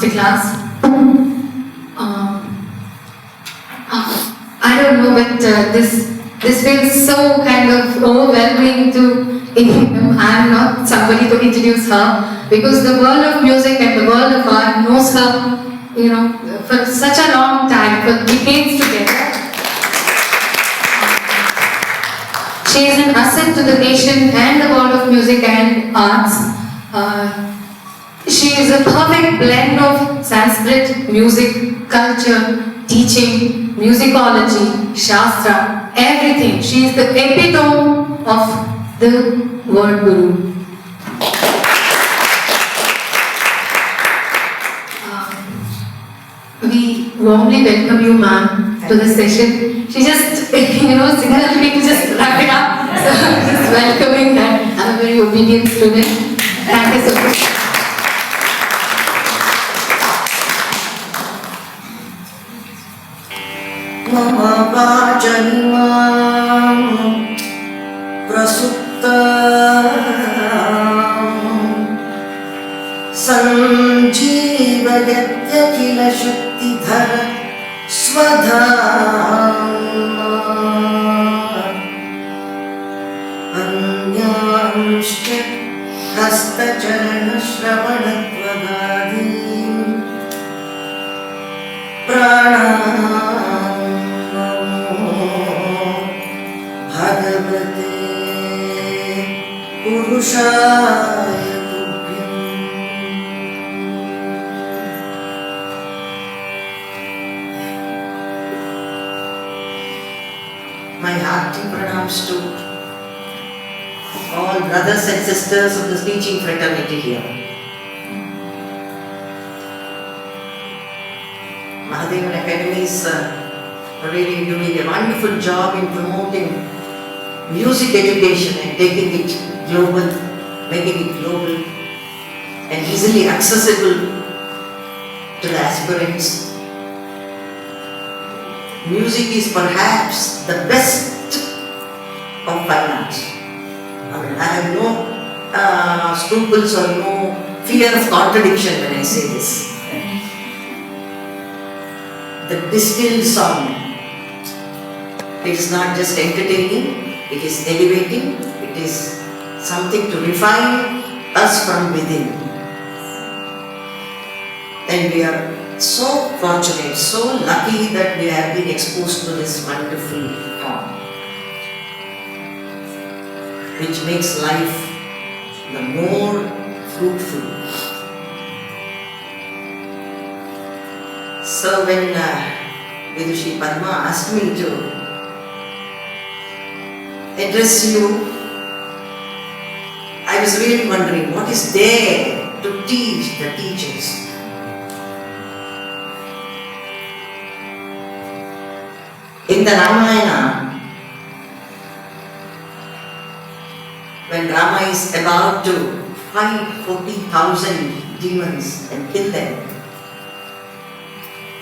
masterclass. I don't know, but this feels so kind of overwhelming to. I am not somebody to introduce her because the world of music and the world of art knows her, for such a long time, for decades together. She is an asset to the nation and the world of music and arts. She is a perfect blend of Sanskrit, music, culture, teaching, musicology, Shastra, everything. She is the epitome of the word Guru. We warmly welcome you, ma'am, to the session. She just, signaled me to just wrap it up. So just welcoming her. I'm a very obedient student. Thank you so much. Mama Vajanimam Prasutta Sanjeevayatya Kila Shuktidhara Swadhama Anyamshya Hastacharana Shravanatvagadhi Bhagavate Purushaya Tubhyam. My hearty pranams to all brothers and sisters of this teaching fraternity here. Mahadevan Academy is really doing a wonderful job in promoting music education and taking it global, making it global and easily accessible to the aspirants. Music is perhaps the best of fine arts. I have no scruples or no fear of contradiction when I say this. The distilled song, it is not just entertaining, it is elevating, it is something to refine us from within. And we are so fortunate, so lucky that we have been exposed to this wonderful form, which makes life the more fruitful. So when Vidushi Padma asked me to address you, I was really wondering what is there to teach the teachers. In the Ramayana, when Rama is about to fight 40,000 demons and kill them,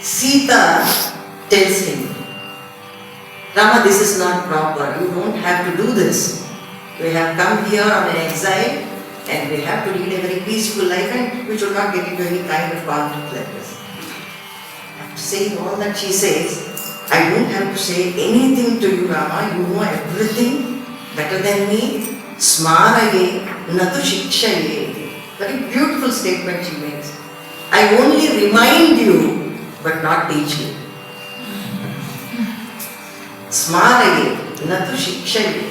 Sita tells him, Rama, this is not proper. You don't have to do this. We have come here on an exile and we have to lead a very peaceful life and we should not get into any kind of conflict like this. After saying all that she says, I don't have to say anything to you, Rama. You know everything better than me. Smaraye natu shikshaye. Very beautiful statement she makes. I only remind you but not teach you. Smaraye natu shikshaye.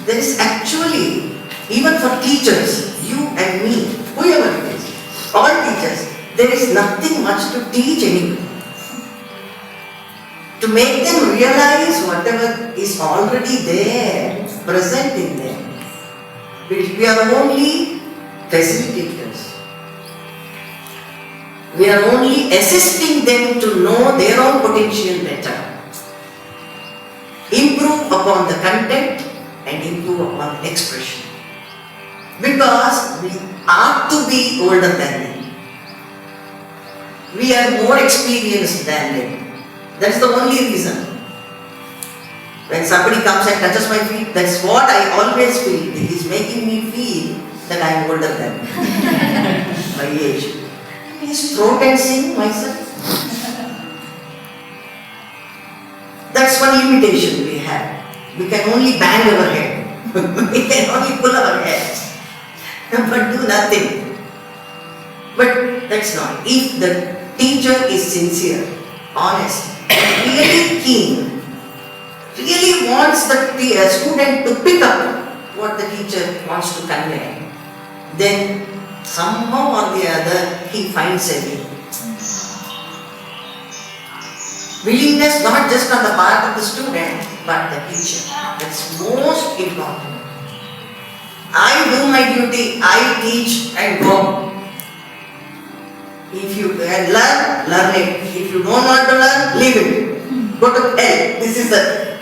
There is actually, even for teachers, you and me, whoever it is, all teachers, there is nothing much to teach anybody. To make them realize whatever is already there, present in them. We are only facilitators. We are only assisting them to know their own potential better. Improve upon the content and improve upon the expression. Because we ought to be older than them. We are more experienced than them. That's the only reason. When somebody comes and touches my feet, that's what I always feel. It is making me feel that I am older than my age. his throat and sing myself? That's one limitation we have. We can only bang our head. We can only pull our heads, but do nothing. But that's not. If the teacher is sincere, honest, really keen, really wants the student to pick up what the teacher wants to convey, then somehow or the other he finds a way. Willingness not just on the part of the student, but the teacher. That's most important. I do my duty, I teach and go. If you can learn, learn it. If you don't want to learn, leave it. Go to hell. This is the...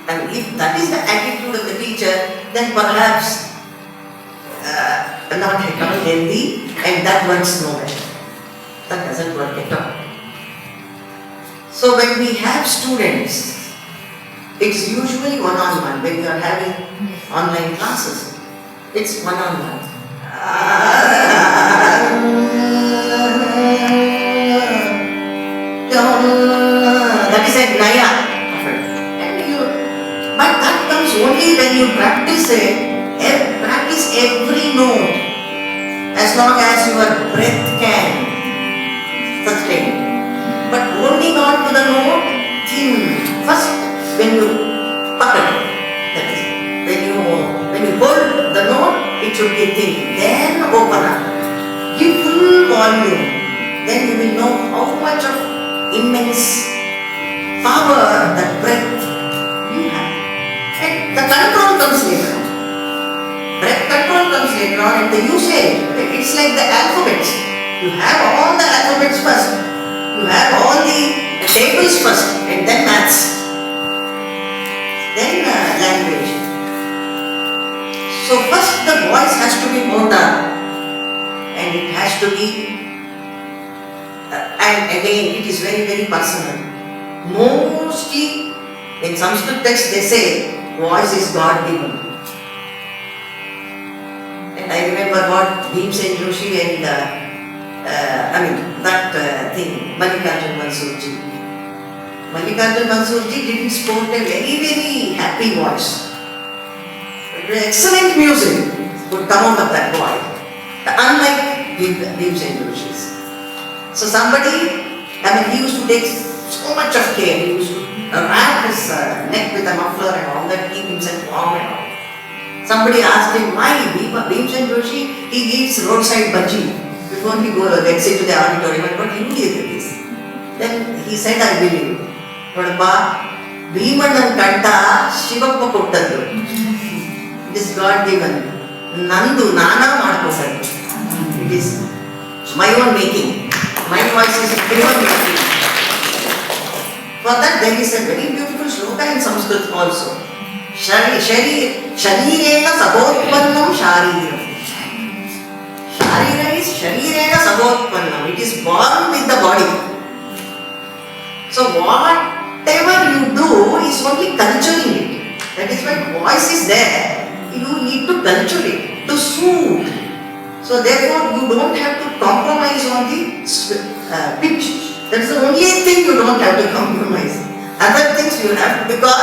And if that is the attitude of the teacher, then perhaps not healthy, and that works nowhere. That doesn't work at all. So when we have students, it's usually one-on-one. When you are having online classes, it's one-on-one. That is a naya. But that comes only when you practice it, practice every note, as long as your breath can sustain. But holding on to the note, first when you pucker, that is, when you hold the note, it should be thin. Then open up, give full volume. Then you will know how much of immense power that breath you have. And the control comes later on. Breath control comes later on, and the usage, it's like the alphabets. You have all the alphabets first. You have all the tables first, and then maths. Then language. So first the voice has to be motor, and it has to be, and again it is very, very personal. Mostly in Sanskrit text they say voice is God given. And I remember what Bhimsen Joshi and Mallikarjun Mansurji. Mallikarjun Mansurji didn't sport a very, very happy voice. Excellent music would come out of that boy, unlike Bhimsen Joshi's. So he used to take so much of care. He used to wrap his neck with a muffler and all that, keep himself warm and all. Somebody asked him why Bhimsen Joshi, he eats roadside bhaji before he gets into the auditorium. What India it is. Then he said, I believe. Nodappa, Bhimanan Kanta Shivappa Kottadu. It is God given. Nandu, Nana Madkosadu. It is my own making. My voice is my own making. For that there is a very beautiful shloka in Sanskrit also. Sharirena sabotpannam shariram. Sharira is sharirena sabotpannam. It is born with the body. So whatever you do is only culturing it. That is why voice is there. You need to culture it, to soothe. So therefore you don't have to compromise on the pitch. That's the only thing you don't have to compromise. Other things you have to, because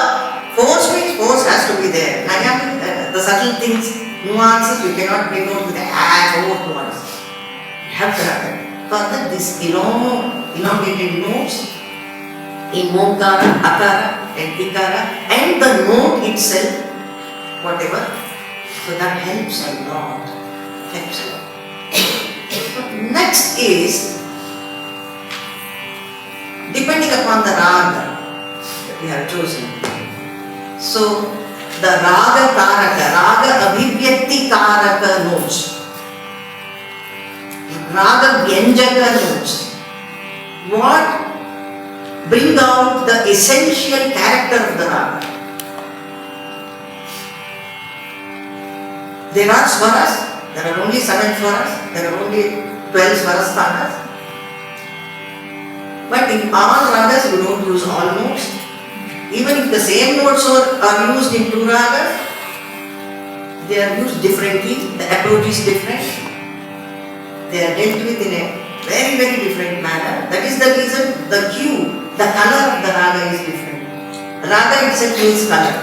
force means force has to be there. The subtle things, nuances you cannot bring out with the nuance. You have to have it. Further, this elongated notes in Omkara, Akara and Ikara, and the note itself, whatever, so that helps a lot. Helps a lot. Next is, depending upon the raga that we have chosen. So, the raga karaka, raga abhivyakti karaka notes, raga vyanjaka notes, what bring out the essential character of the raga. There are swaras, there are only 7 swaras, there are only 12 swarasthanas. But in all ragas you don't use all notes. Even if the same notes are used in 2 ragas, they are used differently, the approach is different. They are dealt with in a very, very different manner. That is the reason the hue, the color of the raga is different. Raga itself means color.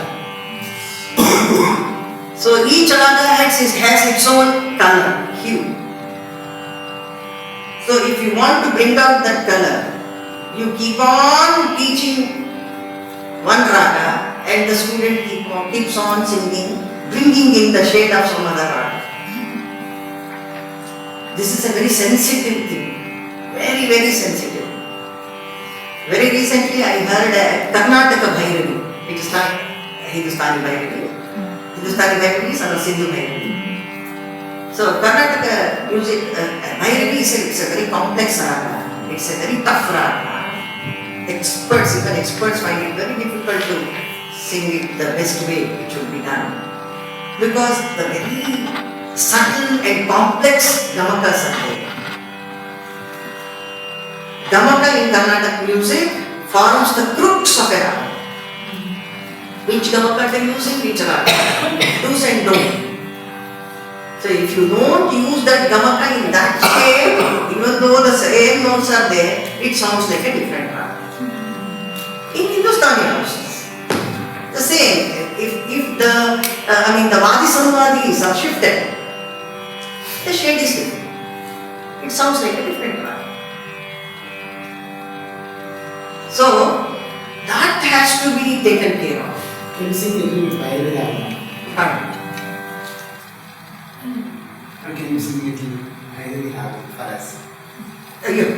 So each raga has its own color, hue. So if you want to bring out that color, you keep on teaching one raga and the student keeps on singing, bringing in the shade of some other raga. This is a very sensitive thing, very, very sensitive. Very recently I heard a Karnataka Bhairavi. It is not Hindustani Bhairavi. Hindustani Bhairavi is a Sindhu Bhairavi. So Karnataka music, Bhairavi is a very complex raga. It's a very tough raga. Experts, even experts find it very difficult to sing it the best way it should be done. Because the very subtle and complex gamakas are there. Gamaka in Carnatic music forms the crux of a raga. Which gamaka to use in which raga? Do's and don't. So if you don't use that gamaka in that shape, even though the same notes are there, it sounds like a different raga. In Hindustani also, the same. If the Vadi Samvadis are shifted, the shade is different. It sounds like a different raga. So that has to be taken care of. Can you sing a little bit Bhairavi raga? Pardon? Or can you sing a little Bhairavi raga for us? You.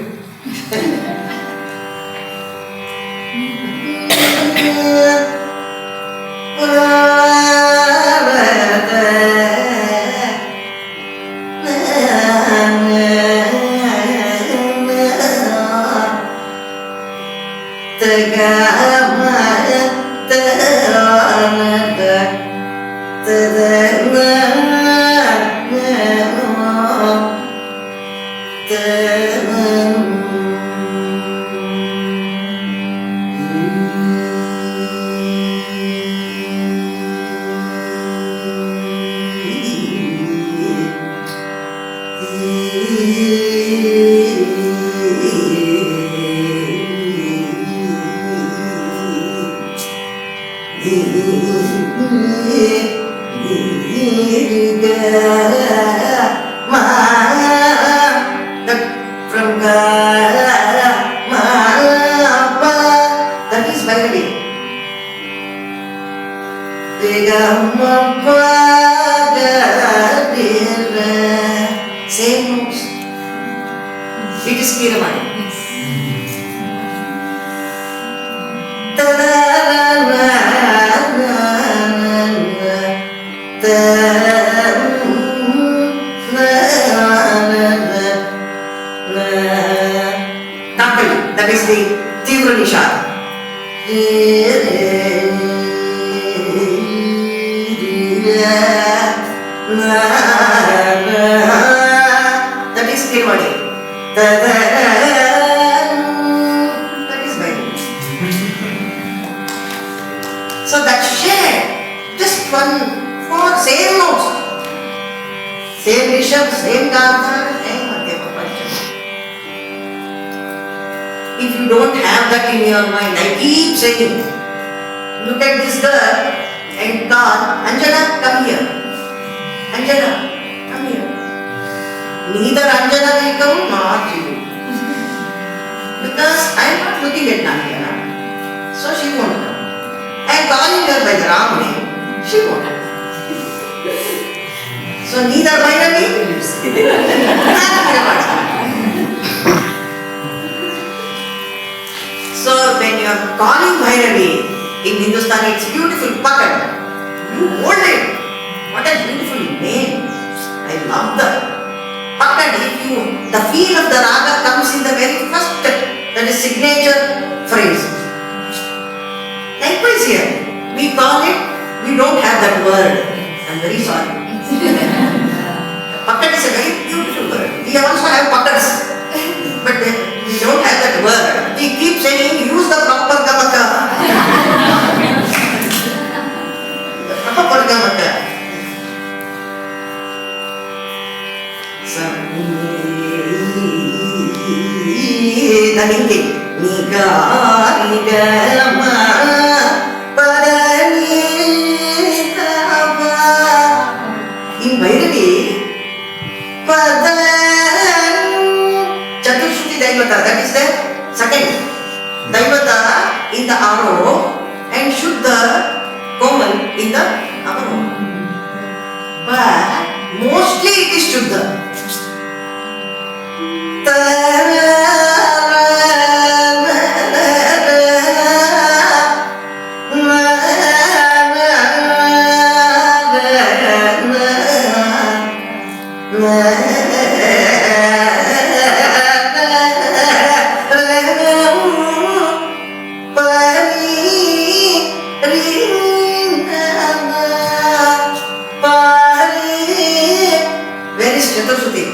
That is Bhairavi. Same notes. It is Kiramani. That is the Tivra Nishad. That is Kirmani. That is Bhairavi. So that share, just one, four same notes, same Rishabh, same Gandhar, same Madhyama Panchama. If you don't have that in your mind, I keep saying, look at this girl and call, Anjana, come here. Anjana, come here. Neither Anjana will come nor you. Because I am not looking at Anjana, so she won't come. I am calling her by the wrong name, she won't come. So neither Bhairavi nor Kiramani. So when you are calling Bhairavi in Hindustani, it's beautiful, Pakad. You hold it. What a beautiful name. I love that. Pakad, the feel of the raga comes in the very first, that is signature phrase. Likewise here, we call it, we don't have that word. I'm very sorry. Pakad is a very beautiful word. We also have pakads, but we don't have that word. We keep saying, use the proper gamaka. The proper gamaka. So, in the upper one. But mostly it is Shuddha. Where is Chaturshruti?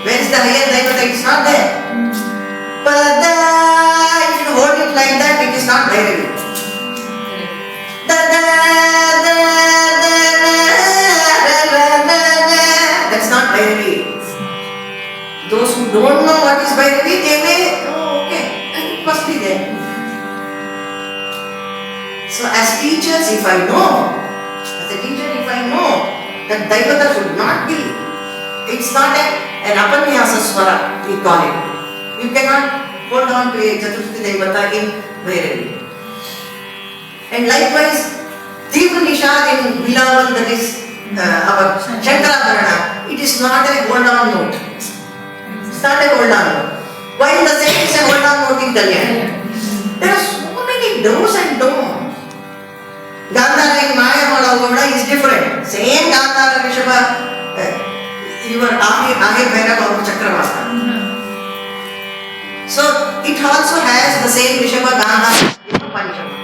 Where is the higher Daivata? It is not there. Pada, if you hold it like that, it is not Bhairavi. That's not Bhairavi. Those who don't know what is Bhairavi, they may, oh, okay, it must be there. So as teachers, if I know, as a teacher, if I know that Daivata should not be, it's not an apanyasa swara, we call it. You cannot hold on to a Chaturshruti Daivata in Bhairavi. And likewise, Tivra Nishad in Bilaval, that is our Shankarabharana, it is not a hold on note. It's not a hold on note. While the same is a hold on note in Kalyan. There are so many do's and don'ts. Gandhara in Mayamala is different. Same Gandhara Rishabha, your Ahir Bhairava or Chakravasta. So it also has the same Rishabha Gandhara in Panchama.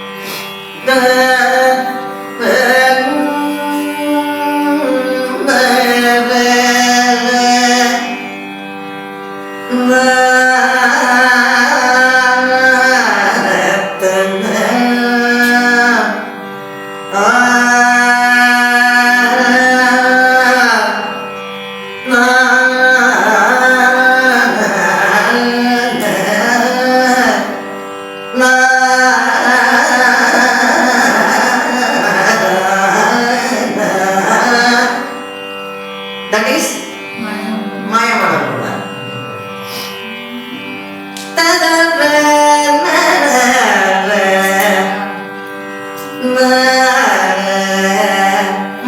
That is Maya Madhavura.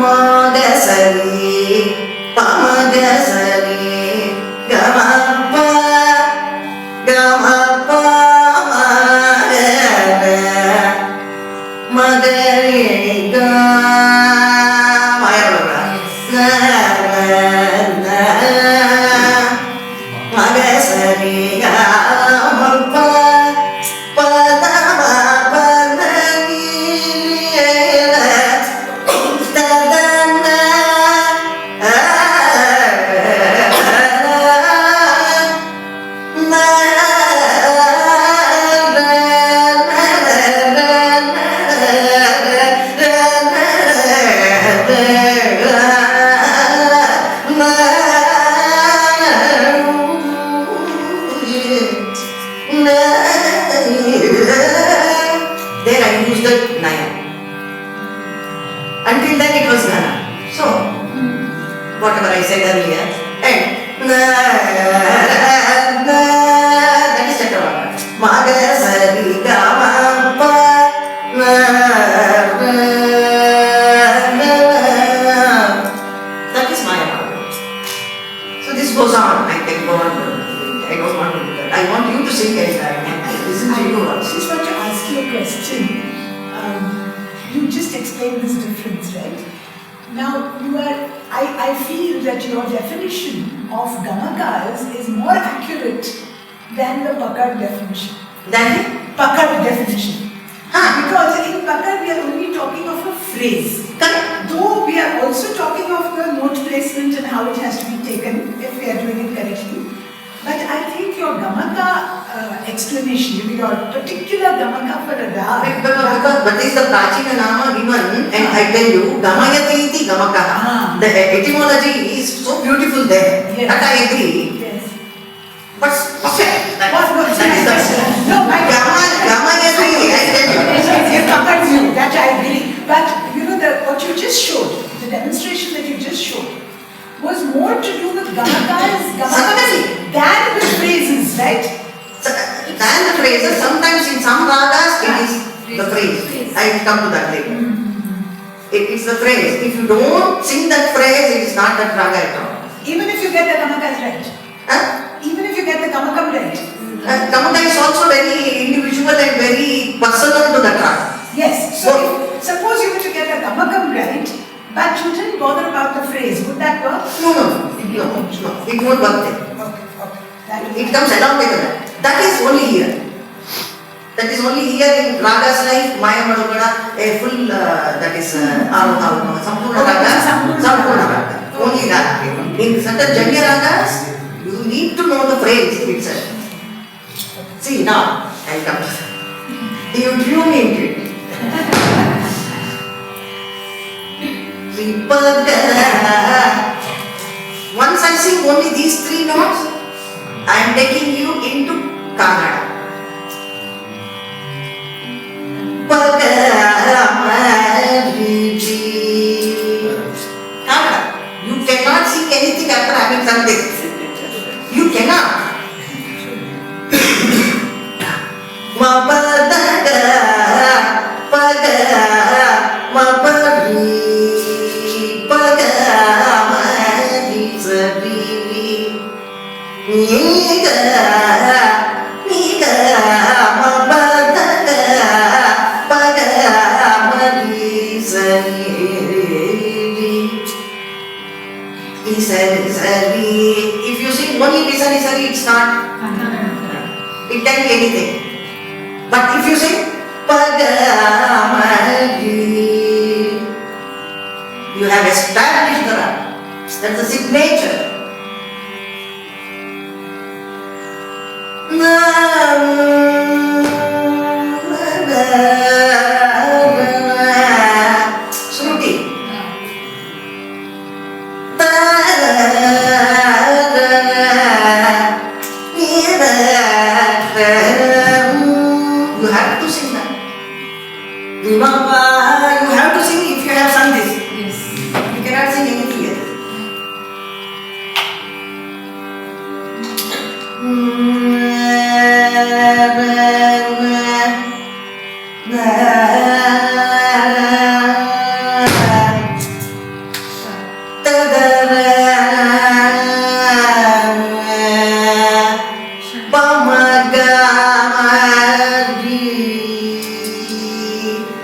Magasari, Pamagasari, Gamapa, Gamapa, Madari, Maya Madhavura. Magasari, Gamapa, There I used the Naya. Until then it was Ghana. So, whatever I said earlier, and that is Chakravarna. Magasari Gamapa. That is Maya Madhavura. So this goes on. I can go on. I don't want to do that. I want you to sing and listen to you I also. just want to ask you a question. You just explained this difference, right? Now, I feel that your definition of Gamakas is more accurate than the Pakad definition. Then, Pakad definition. huh? Because in Pakad we are only talking of a phrase. Correct. Though we are also talking of the note placement and how it has to be taken if we are doing it correctly. But I think your Gamaka explanation, your particular Gamaka for a Rag. Because that is the Prachina Nama given, and I tell you, Gamayati iti Gamakaha. The etymology is so beautiful there. Yes. That I agree. Yes. But okay, that is the No, my Gamayati, I tell you. It covers you, that I agree. But you know, what you just showed, the demonstration that you just showed, was more to do with Gamakas Certainly. than with phrases, right? Than the phrases, sometimes in some ragas it is the phrase. I will come to that later. It's the phrase. If you don't sing that phrase, it is not that raga at all. Even if you get the gamakas right. Huh? Even if you get the gamakam right. Gamaka is also very individual and very personal to that raga. Yes. So if, suppose you were to get the gamakam right, but you didn't bother about the phrase, would that work? No. It won't work there. Okay. That is It comes along with that. That is only here. That is only here in ragas like Maya Madhukada, a full, that is, Sampurna Raga, Sampurna Raga. Only that. In certain Janya Ragas, you need to know the phrase itself. See now, I'll come to that. You drew me into it. Once I sing only these three notes, I am taking you into Kannada. Kannada. You cannot sing anything after having sung this. You cannot. If you sing only Nisari Sari, it's not. It can be anything. But if you sing Pagamadi, you have established the raga. That's the signature. Shruti. You have to sing that. Remember, you have to sing if you have sung this. Yes. You cannot sing anything else.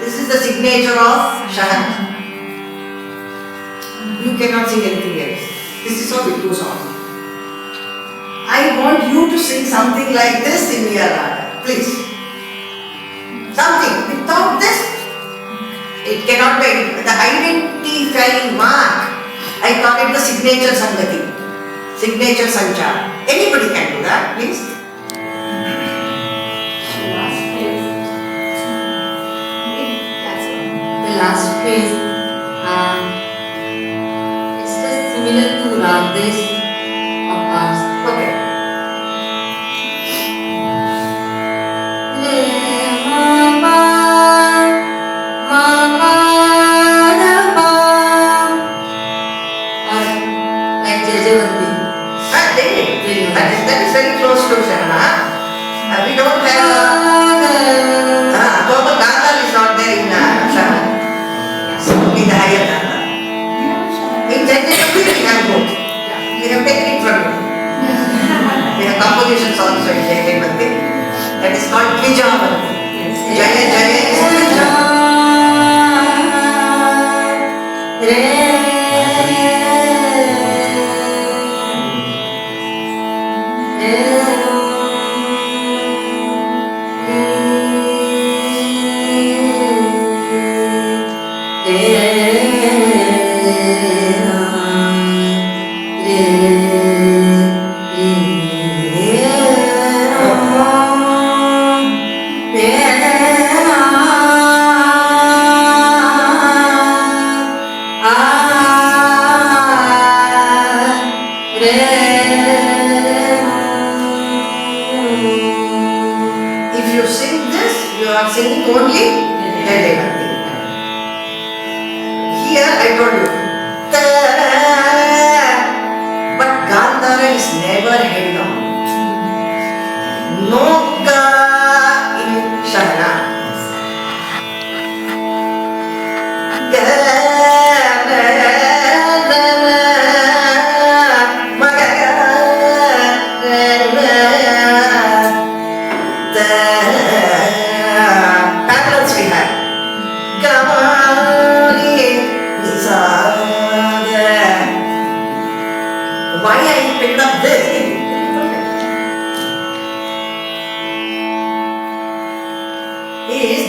This is the signature of Shahana. You cannot sing anything else. This is how it goes on. I want you to sing something like this in your raga, please. Something. Without this, it cannot be. The identifying mark, I call it the signature Sangati. Signature Sanchar. Anybody can do that, please. The last phrase, it's just similar to Ragdesh of ours. Okay. Re ma pa da pa, or like Jajavanti. That is very close to Shahana. We don't have Gopal Gandhar is not there in Shahana. In the higher Gandhar. In Jajavanti we have both. We have taken it from you. We have compositions also in Jajavanti. That is called Tvijavanti. Jaya Jaya is Tvija. If you sing this, you are singing only Jajavanti. Here I told you, but Gandhara is never held on. No ga in Shahana.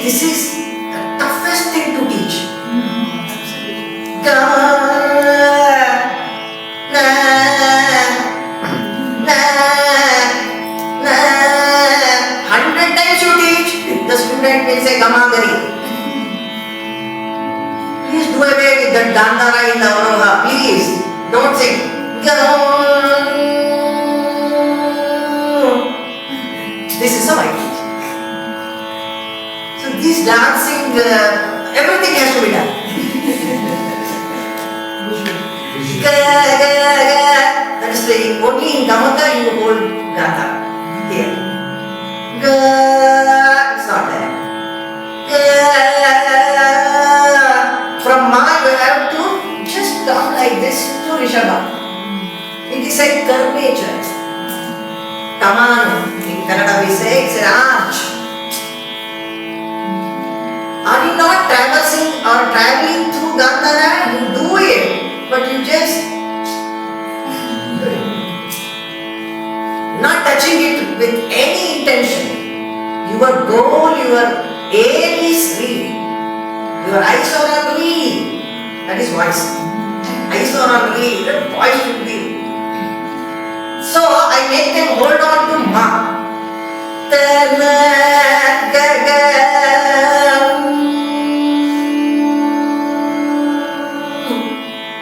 This is the toughest thing to teach. Hundred times you teach, the student will say Gamagari. Please do away with that Gandhara in the Avaroha. Please don't sing. This is how I teach. So this dancing, everything has to be done. That is the only in Gamaka you hold Gata here. It's not there. From Ma you have to just come like this to Rishabha. It is a curvature. Come on, in Kannada we say it's an arch. Are you not traversing or traveling through Gandhara? You do it, but you just do it. Not touching it with any intention. Your goal, your aim is read. Your eyes are on read. That is voice. Eyes are on read. That voice should be. So I make them hold on to Ma.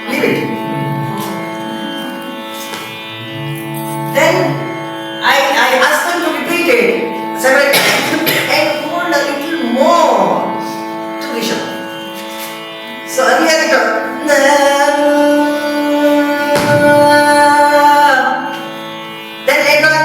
Leave it. Then I ask them to repeat it several times and hold a little more to Rishabha. So earlier it was then later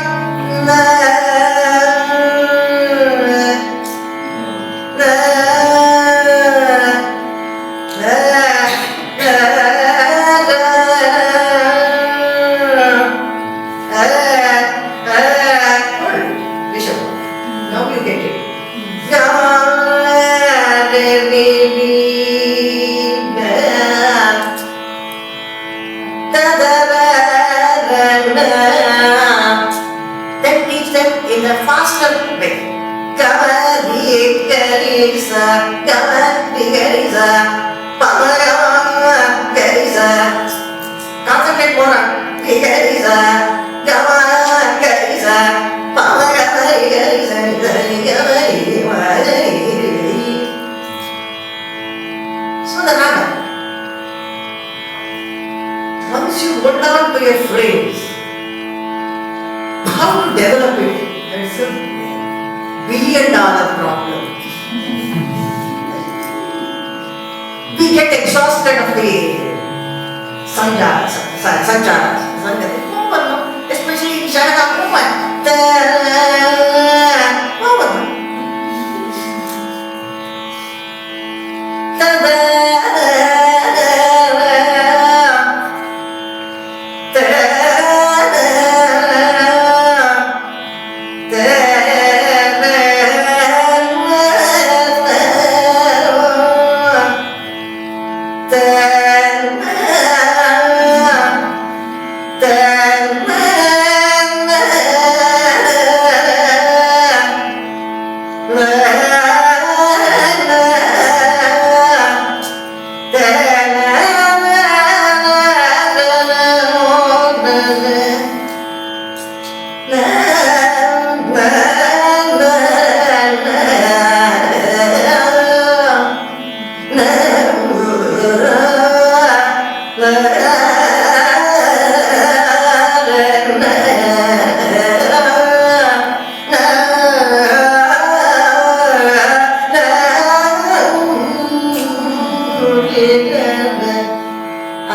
Rishabha. Now you get it. Then teach them in a faster way. Concentrate more on so the raga. Once you hold on to your phrase, how to develop it? That's a billion-dollar problem. We get exhausted of the sanjaras, especially in Sharada movement.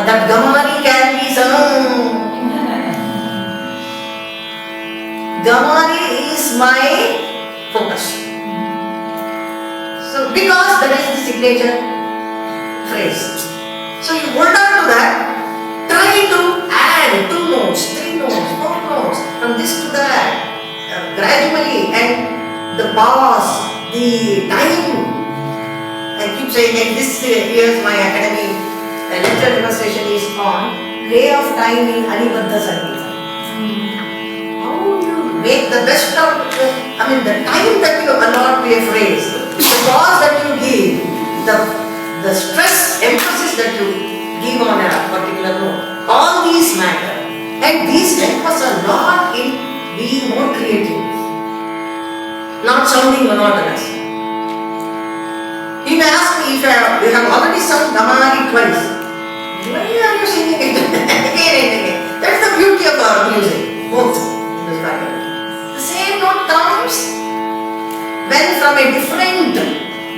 That Gamari can be sung. Gamari is my focus. So because that is the signature phrase. So you hold on to that, try to add 2 notes, 3 notes, 4 notes, from this to that, gradually, and the pause, the time. I keep saying like this year's my academy lecture demonstration is on Ray of Time in Anibadha Sangeeta. How you make the best of the, the time that you allot to a phrase, the pause that you give, the stress, emphasis that you give on a particular note, all these matter. And these help us a lot in being more creative, not sounding monotonous. He may ask me if you have already sung Damari twice. Why are you singing it again and again? That's the beauty of our music, both in this background. The same note comes when from a different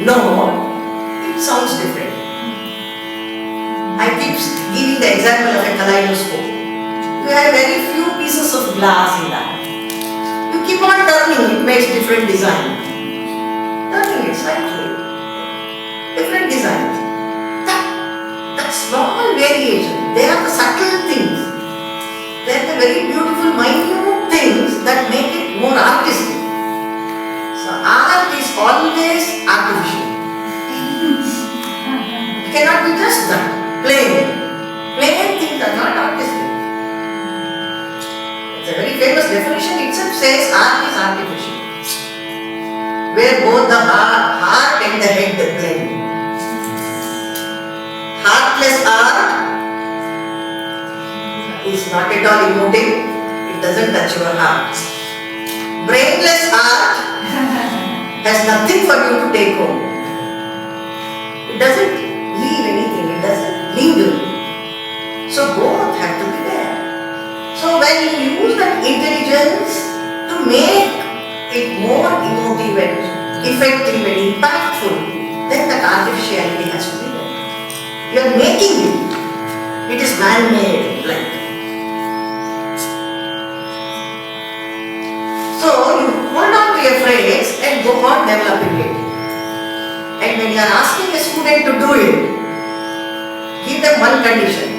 note, it sounds different. I keep giving the example of a kaleidoscope. You have very few pieces of glass in that. You keep on turning, it makes different design. Turning it slightly, different design. That small variation, they are the subtle things. They are the very beautiful, minute things that make it more artistic. So art is always artificial. It cannot be just that, plain. Plain things are not artistic. It's a very famous definition itself says art is artificial. Where both the heart and the head blend. Heartless art is not at all emotive, it doesn't touch your heart. Brainless art has nothing for you to take home. It doesn't leave anything, it doesn't linger. So both have to be there. So when you use that intelligence to make it more emotive and effective and impactful, then that artificiality has to be there. You are making it. It is man-made, like. So you hold on to your phrase and go on developing it. And when you are asking a student to do it, give them one condition.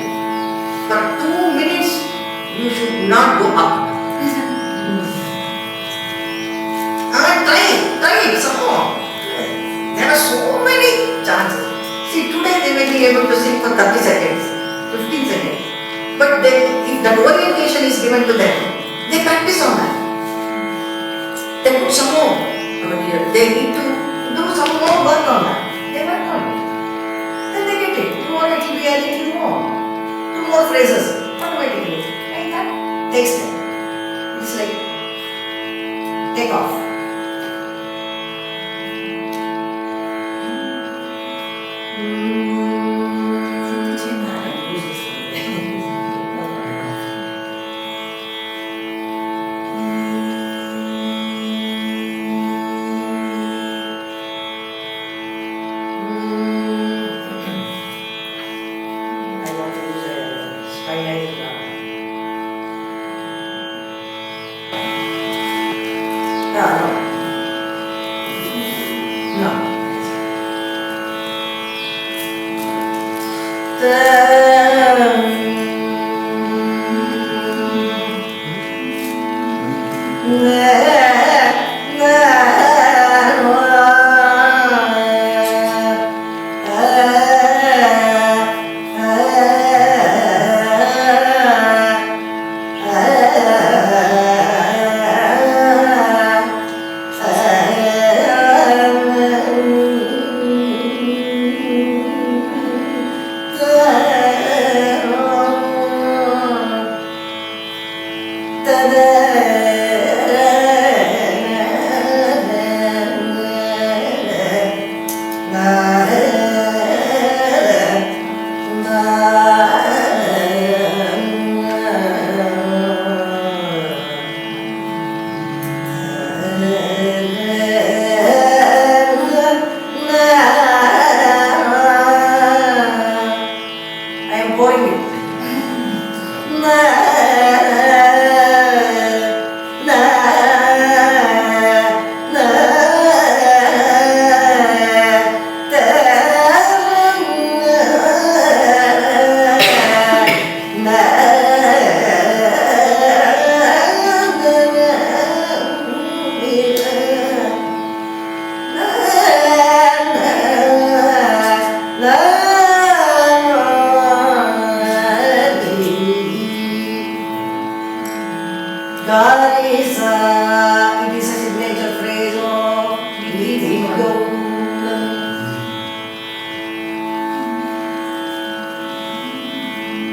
For 2 minutes, you should not go up. Try it some more. There are so many chances. See, today they may be able to sing for 30 seconds, 15 seconds. But then, if that orientation is given to them, they practice on that. They put some more over here. They need to do some more work on that. They work on it. Then they get it. Tomorrow it will be a little more. 2 more phrases. Automatically. Like that. Takes them. It's like take off. Garisa. It is a signature phrase of Niti Gaulam.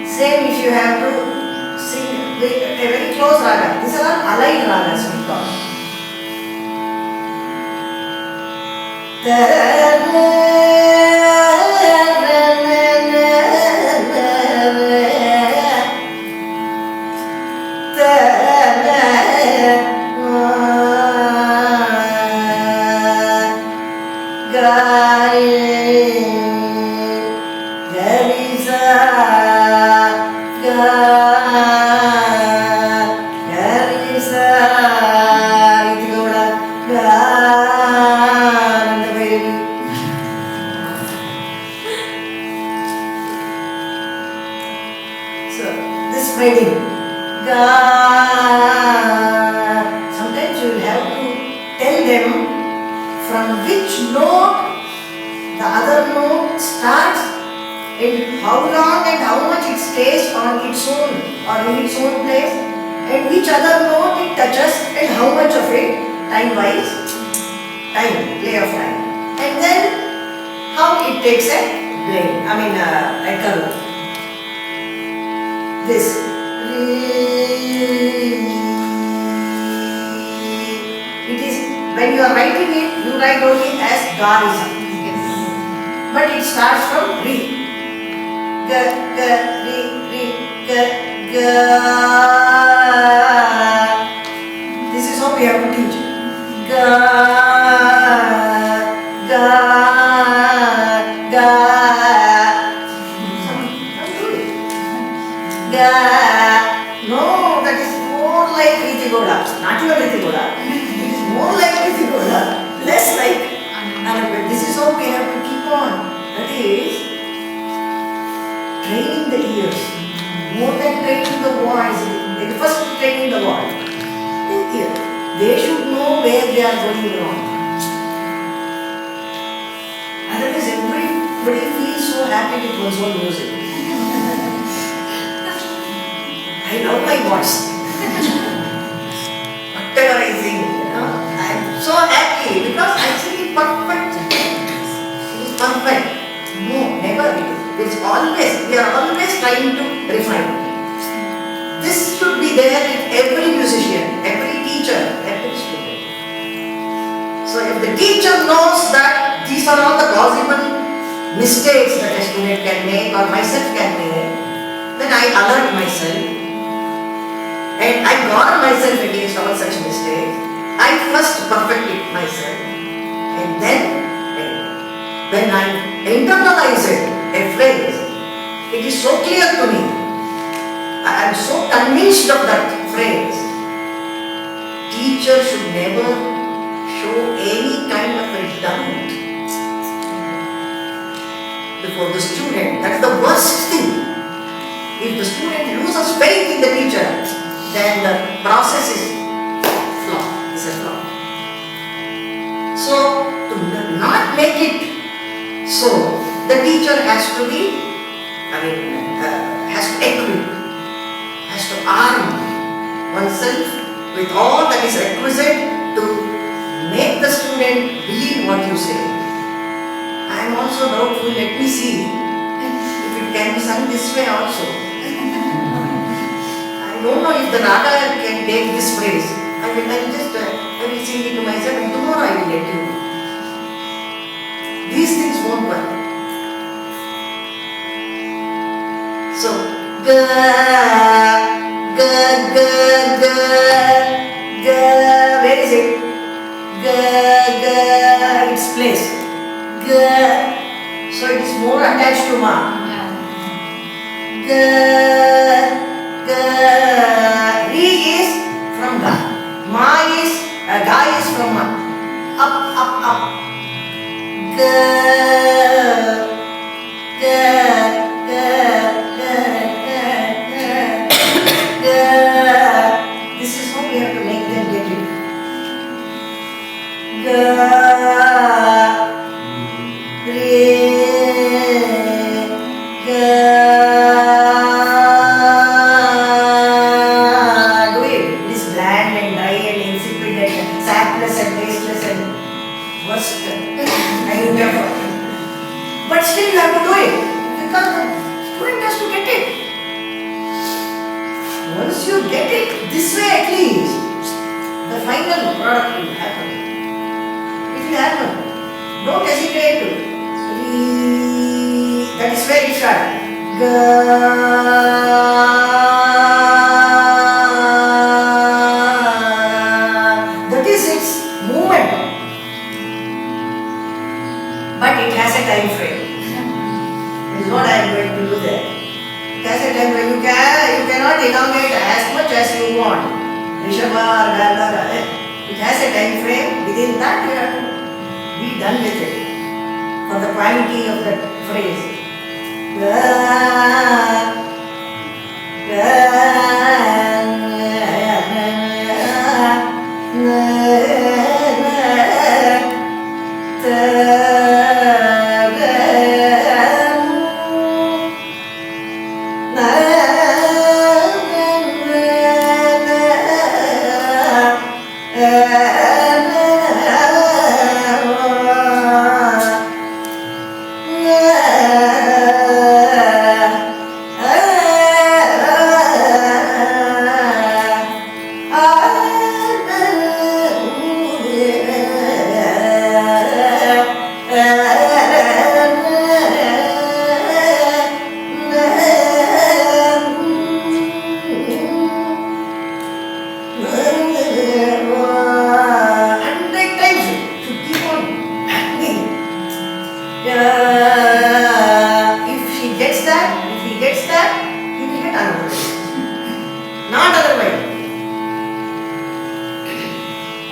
Same if you have to sing with a very close raga. These are all allied ragas we call. So this spreading, sometimes you will have to tell them from which note the other note starts and how long and how much it stays on its own or in its own place and which other note it touches and how much of it time-wise, play of time. And then how it takes a curve. This. It is, when you are writing it, you write only as Garisa. But it starts from Re. Ga, ga, re, re, ga, ga. This is how we have to teach. Ga, ga, ga. No, that is more like Ritigoda. Not even Ritigoda. It is more like Ritigoda. Less like Anapet. This is how we have to keep on. That is training the ears. More than training the voice. First training the voice. The ear. They should know where they are going wrong. Otherwise everybody feels so happy with one's own music. I love my voice. Whatever I sing, I am so happy because I sing it perfect. It is perfect. No, never it is. It's always, we are always trying to refine. This should be there in every musician, every teacher, every student. So if the teacher knows that these are all the possible mistakes that a student can make or myself can make, then I alert myself. And I guard myself against all such mistakes. I first perfect it myself. And then, when I internalize it, a phrase, it is so clear to me. I am so convinced of that phrase. Teacher should never show any kind of a doubt before the student. That is the worst thing. If the student loses faith in the teacher, then the process is flawed. It's a flaw. So, to not make it so, the teacher has to be, has to equip, has to arm oneself with all that is requisite to make the student believe what you say. I am also doubtful, let me see if it can be sung this way also. I don't know if the raga can take this phrase. I will sing it to myself and tomorrow I will let you know. These things won't work. So, ga, ga, ga, ga, ga, where is it? Ga, ga, its place. Ga, so it is more attached to ma. Ga, ga, re is from ga. Ma is, ga is from ma. Up, up, up. Ga, ga, ga, ga, ga, ga. This is how we have to make them get it. Ga, re, ga. Do it. This blank. once you get it this way at least, the final product will happen. It will happen. Don't hesitate to. That is where it starts. That is its movement. But it has a time frame. This is what I am going to do there. It has a time frame. You cannot elongate as much as you want. Rishabha or Gandhara. It has a time frame. Within that you have to be done with it. For the quality of that phrase.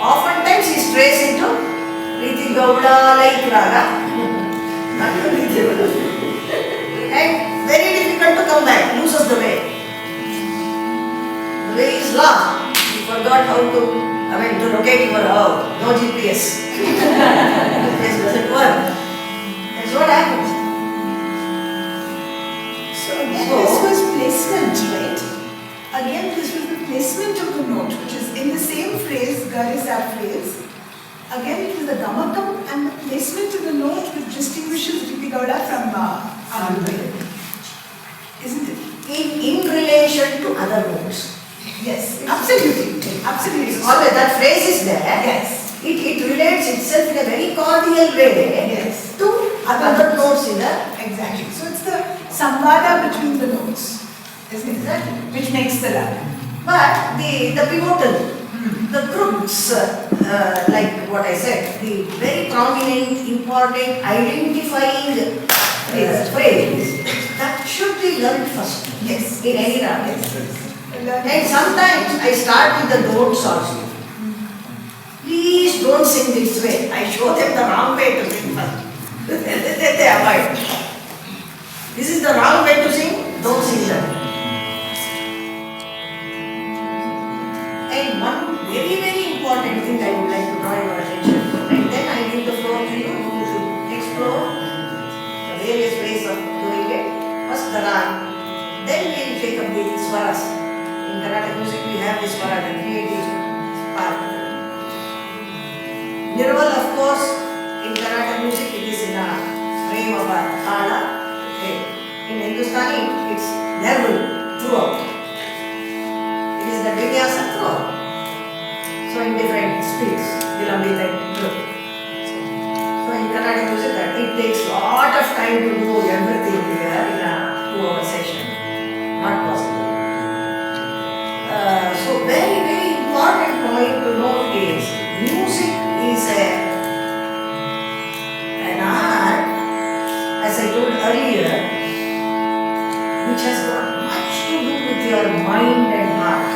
Oftentimes he strays into Riti Gowda like Raga. And very difficult to come back, loses the way. The way is lost. You forgot how to locate your house. No GPS. GPS doesn't work. That's what happens. So again, this was placement, right? Again, this was the placement of the note, which is in the same phrase, Gar is that phrase. Again, it is the gamakam and the placement of the note which distinguishes Riti Gowda from Anandamai. Isn't it? In relation to other notes. Yes, absolutely. Absolutely. Always that phrase is there. Yes. It relates itself in a very cordial way Yes. to other notes in the. Exactly. So it's the samvada between the notes, isn't it? Exactly. Which makes the rag. But the pivotal, the crux, like what I said, the very prominent, important, identifying phrase, that should be learned first. Yes. In any rag. Yes. And sometimes I start with the notes also. Please don't sing this way. I show them the wrong way to sing first. They avoid. This is the wrong way to sing, don't sing that. And one very, very important thing I would like to draw your attention to, and then I give the floor to you. You should explore the various ways of doing it. First the rag, then we will take up the swaras. In Carnatic music we have the swara, the creative part. Nirval, of course, in Carnatic music it is in a frame of a thala. In Hindustani it's nerval throughout. It is the vinyasa throughout. So in different speeds, Vilambita and Dhruv. So in Carnatic music it takes a lot of time to do everything here in a 2-hour session. Not possible. So very, very important point to note is music is an art, as I told earlier, which has got much to do with your mind and heart,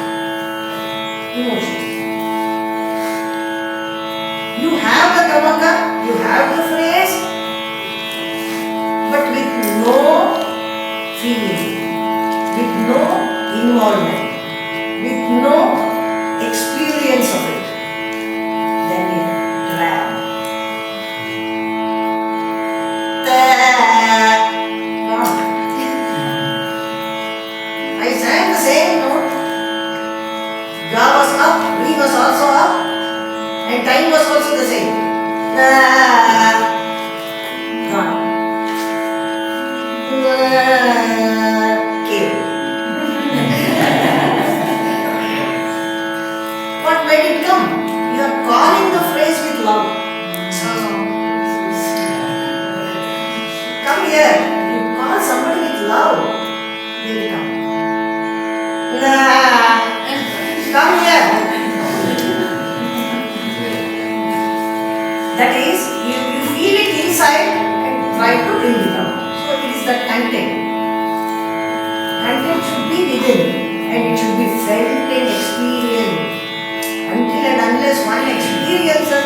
emotions. You have the gamaka, you have the phrase, but with no feeling, with no involvement, with no experience of it, then it drab. I sang the same note. Ga was up, Re was also up, and time was also the same. Gone. Came. Nah. Come here. That is, you feel it inside and try to bring it out. So it is that content. Content should be within and it should be felt and experienced. Until and unless one experiences,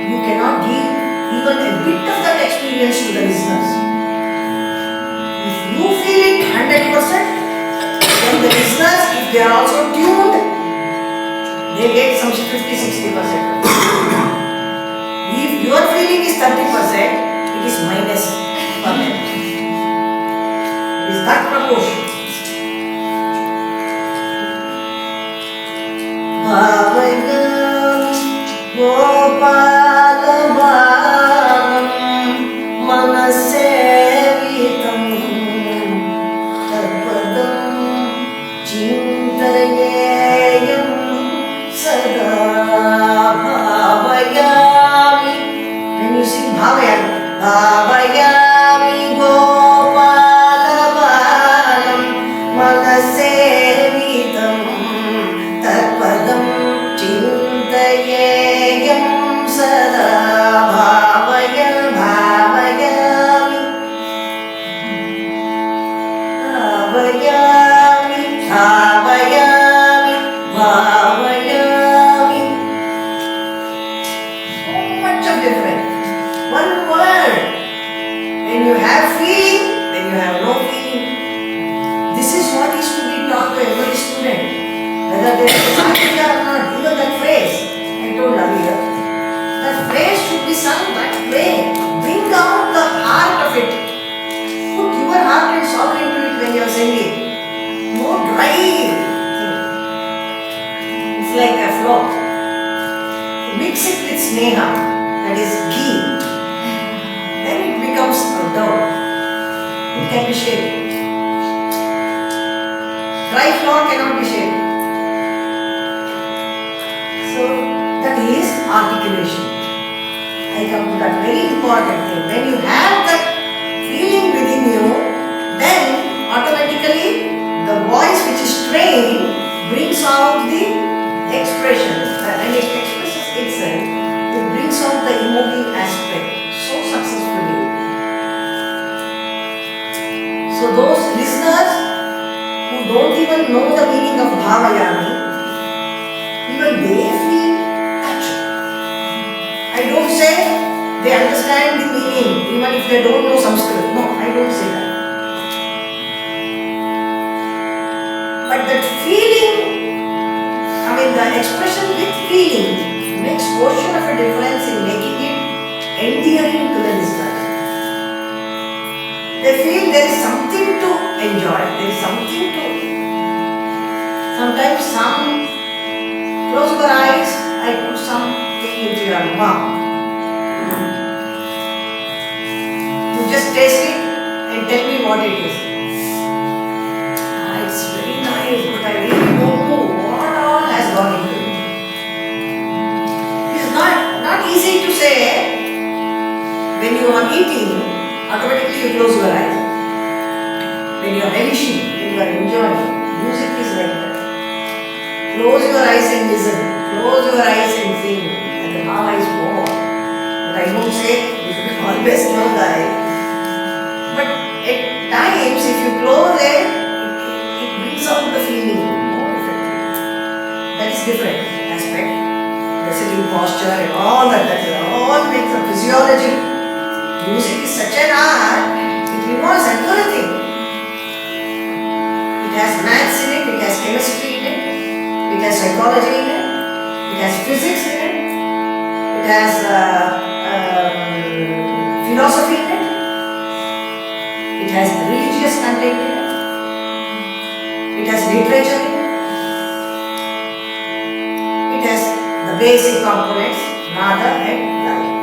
you cannot give even a bit of that experience to the listeners. If you feel it 100%, then the listeners, if they are also tuned, they get some 50-60%. If your feeling is 30%, it is minus for them. It is that proportion. Bhavayam Gopalam Manasevitam Tadpadam Chintayeyam Sada Bhavayami. When you sing Bhavayami, Bhavayami Gopalabalam Manasevitam Tadpadam Chintayeyam Sada Bhavayam Bhavayami Bhavayami Bhavayami Bhavayami. So much of difference. One word. When you have feeling, when you have no feeling. This is what is to be taught to every student. Whether there is an idea or not, even that phrase, I told earlier. That phrase should be sung that way. Bring out the heart of it. Put your heart and soul into it when you are singing. No dry thing. It's like a flow. Mix it with sneha, that is ghee. Then it becomes a dough. It can be shaped. Dry flour cannot be shaped. So that is articulation. I come to that very important thing. When you have that feeling within you, then automatically the voice which is trained brings out the expression. When it expresses itself, it brings out the emotive aspect so successfully. So those listeners who don't even know the meaning of Bhavayami, even they feel touched. I don't say they understand the meaning even if they don't know Sanskrit. No, I don't say that. But that feeling, the expression with feeling makes portion of a difference in making it endearing to the listener. They feel there is something to enjoy, there is something to. Sometimes close your eyes, I put something into your mouth. You just taste it and tell me what it is. It's very nice, but I really don't know what all has gone into it. It's not easy to say when you are eating, automatically you close your eyes. When you are relishing, when you are enjoying, music is like that. Close your eyes and listen. Close your eyes and feel. And the Bhava is more. But I don't say you should always close the eye. But at times, if you close it brings out the feeling more effectively. That is different aspect. The sitting posture and all that all makes a physiology. Music is such an art, it involves everything. It has maths in it, it has chemistry in it, it has psychology in it, it has physics in it, it has philosophy in it, it has religious content in it, it has literature in it, it has the basic components, Nada and Laya.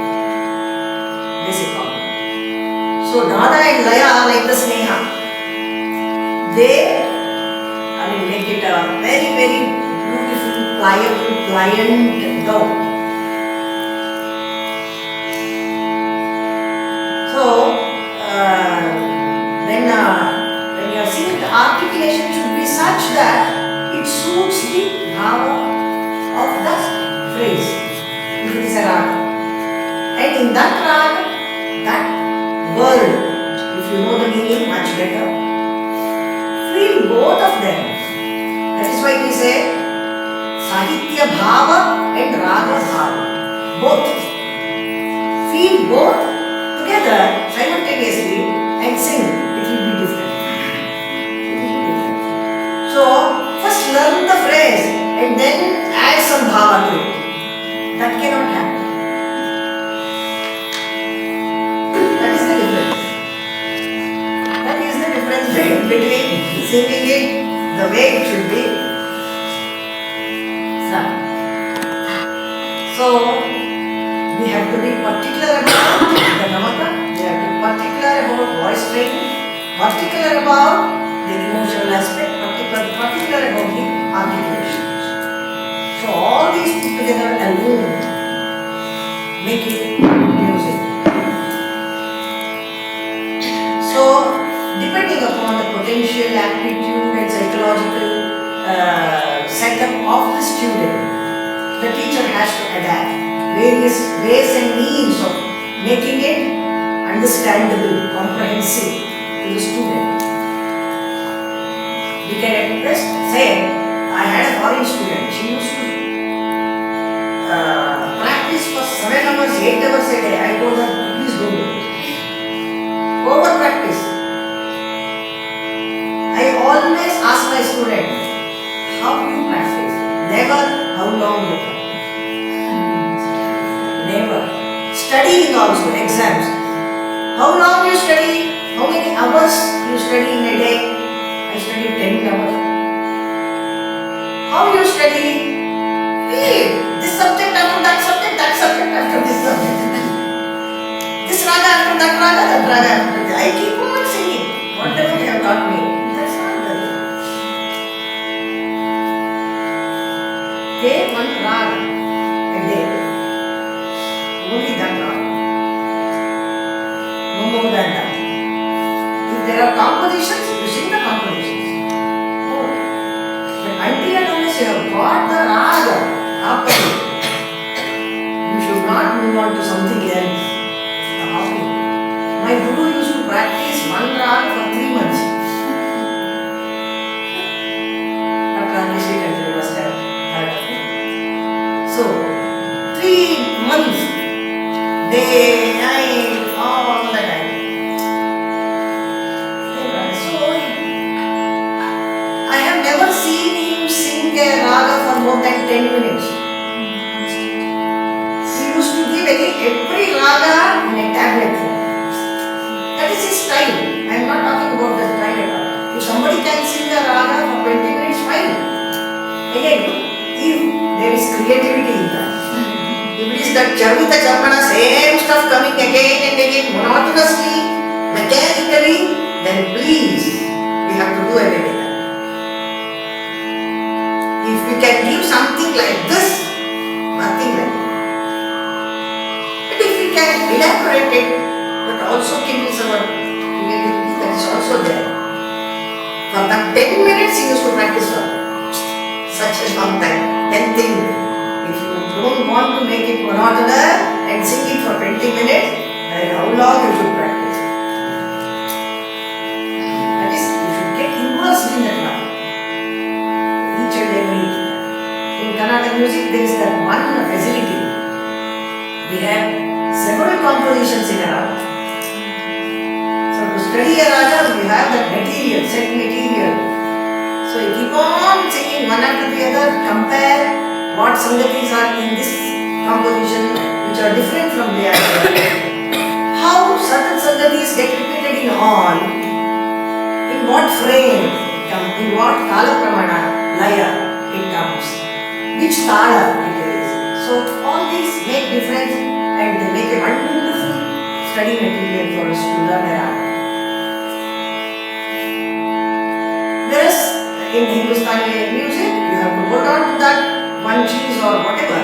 Basic components. So Nada and Laya are like the Sneha. They make it a very, very beautiful, pliant dough. So when you are singing, the articulation should be is such that it suits the bhava of the phrase. If it is a raga. And in that raga, that word, if you know the meaning much better, feel both of them. That is why we say Sahitya Bhava and Raga Bhava. Both. Feel both together simultaneously and sing. It will be different. So, first learn the phrase and then add some bhava to it. That cannot happen. That is the difference. That is the difference between singing it the way it should be sung. So, we have to be particular about the gamaka, we have to be particular about voice training, particular about the emotional aspect, particular about the articulation. So all these put together alone make it music. So depending upon the potential, aptitude and psychological setup of the student, the teacher has to adapt various ways and means of making it understandable, comprehensive to the student. We can at best say, I had a foreign student, she used to practice for 7 hours, 8 hours a day. I told her, please don't do it. Over practice. I always ask my student, how do you practice? Never, how long you practice. Never. Studying also, exams. How long you study? How many hours you study in a day? I study 10 hours. How you study? Read. This subject after that subject after this subject. This raga after that raga after that. I keep on singing whatever they have taught me. That's not the way. Take one raga a day. Only that raga. No more than that. If there are compositions, you sing the compositions. Oh. But until and unless you have got the raga after it, you should not move on to something else. My guru used to practice one raga for 3 months. After Abhishek, you must have heard of it. So, 3 months, day, night, all the time. So, I have never seen him sing a raga for more than 10 minutes. He used to give every raga in a tablet. That is his style. I am not talking about the style at all. If somebody can sing a raga for 20 minutes, fine. Again, if there is creativity in that. If it is that Charvita Charmana, same stuff coming again and again, monotonously, mechanically, then please, we have to do away with that. If we can give something like this, nothing like that. But if we can elaborate it, but also kindles our creativity, that is also there. For that 10 minutes, he used to practice for such a long time. Then think, if you don't want to make it monotonous and sing it for 20 minutes, then how long you should practice? That is, you should get immersed in that life. Each and every. In Carnatic music, there is that one facility. We have several compositions in our art. So to study a raga, we have that material, set material. So you keep on singing one after the other, compare what sangatis are in this composition which are different from the other. How certain sangatis get repeated in all, in what frame it comes, in what kala pramana, laya it comes, which tala it is. So all these make difference and they make a wonderful study material for us to learn around. Whereas in Hindustani music, you have to hold on to that one cheese or whatever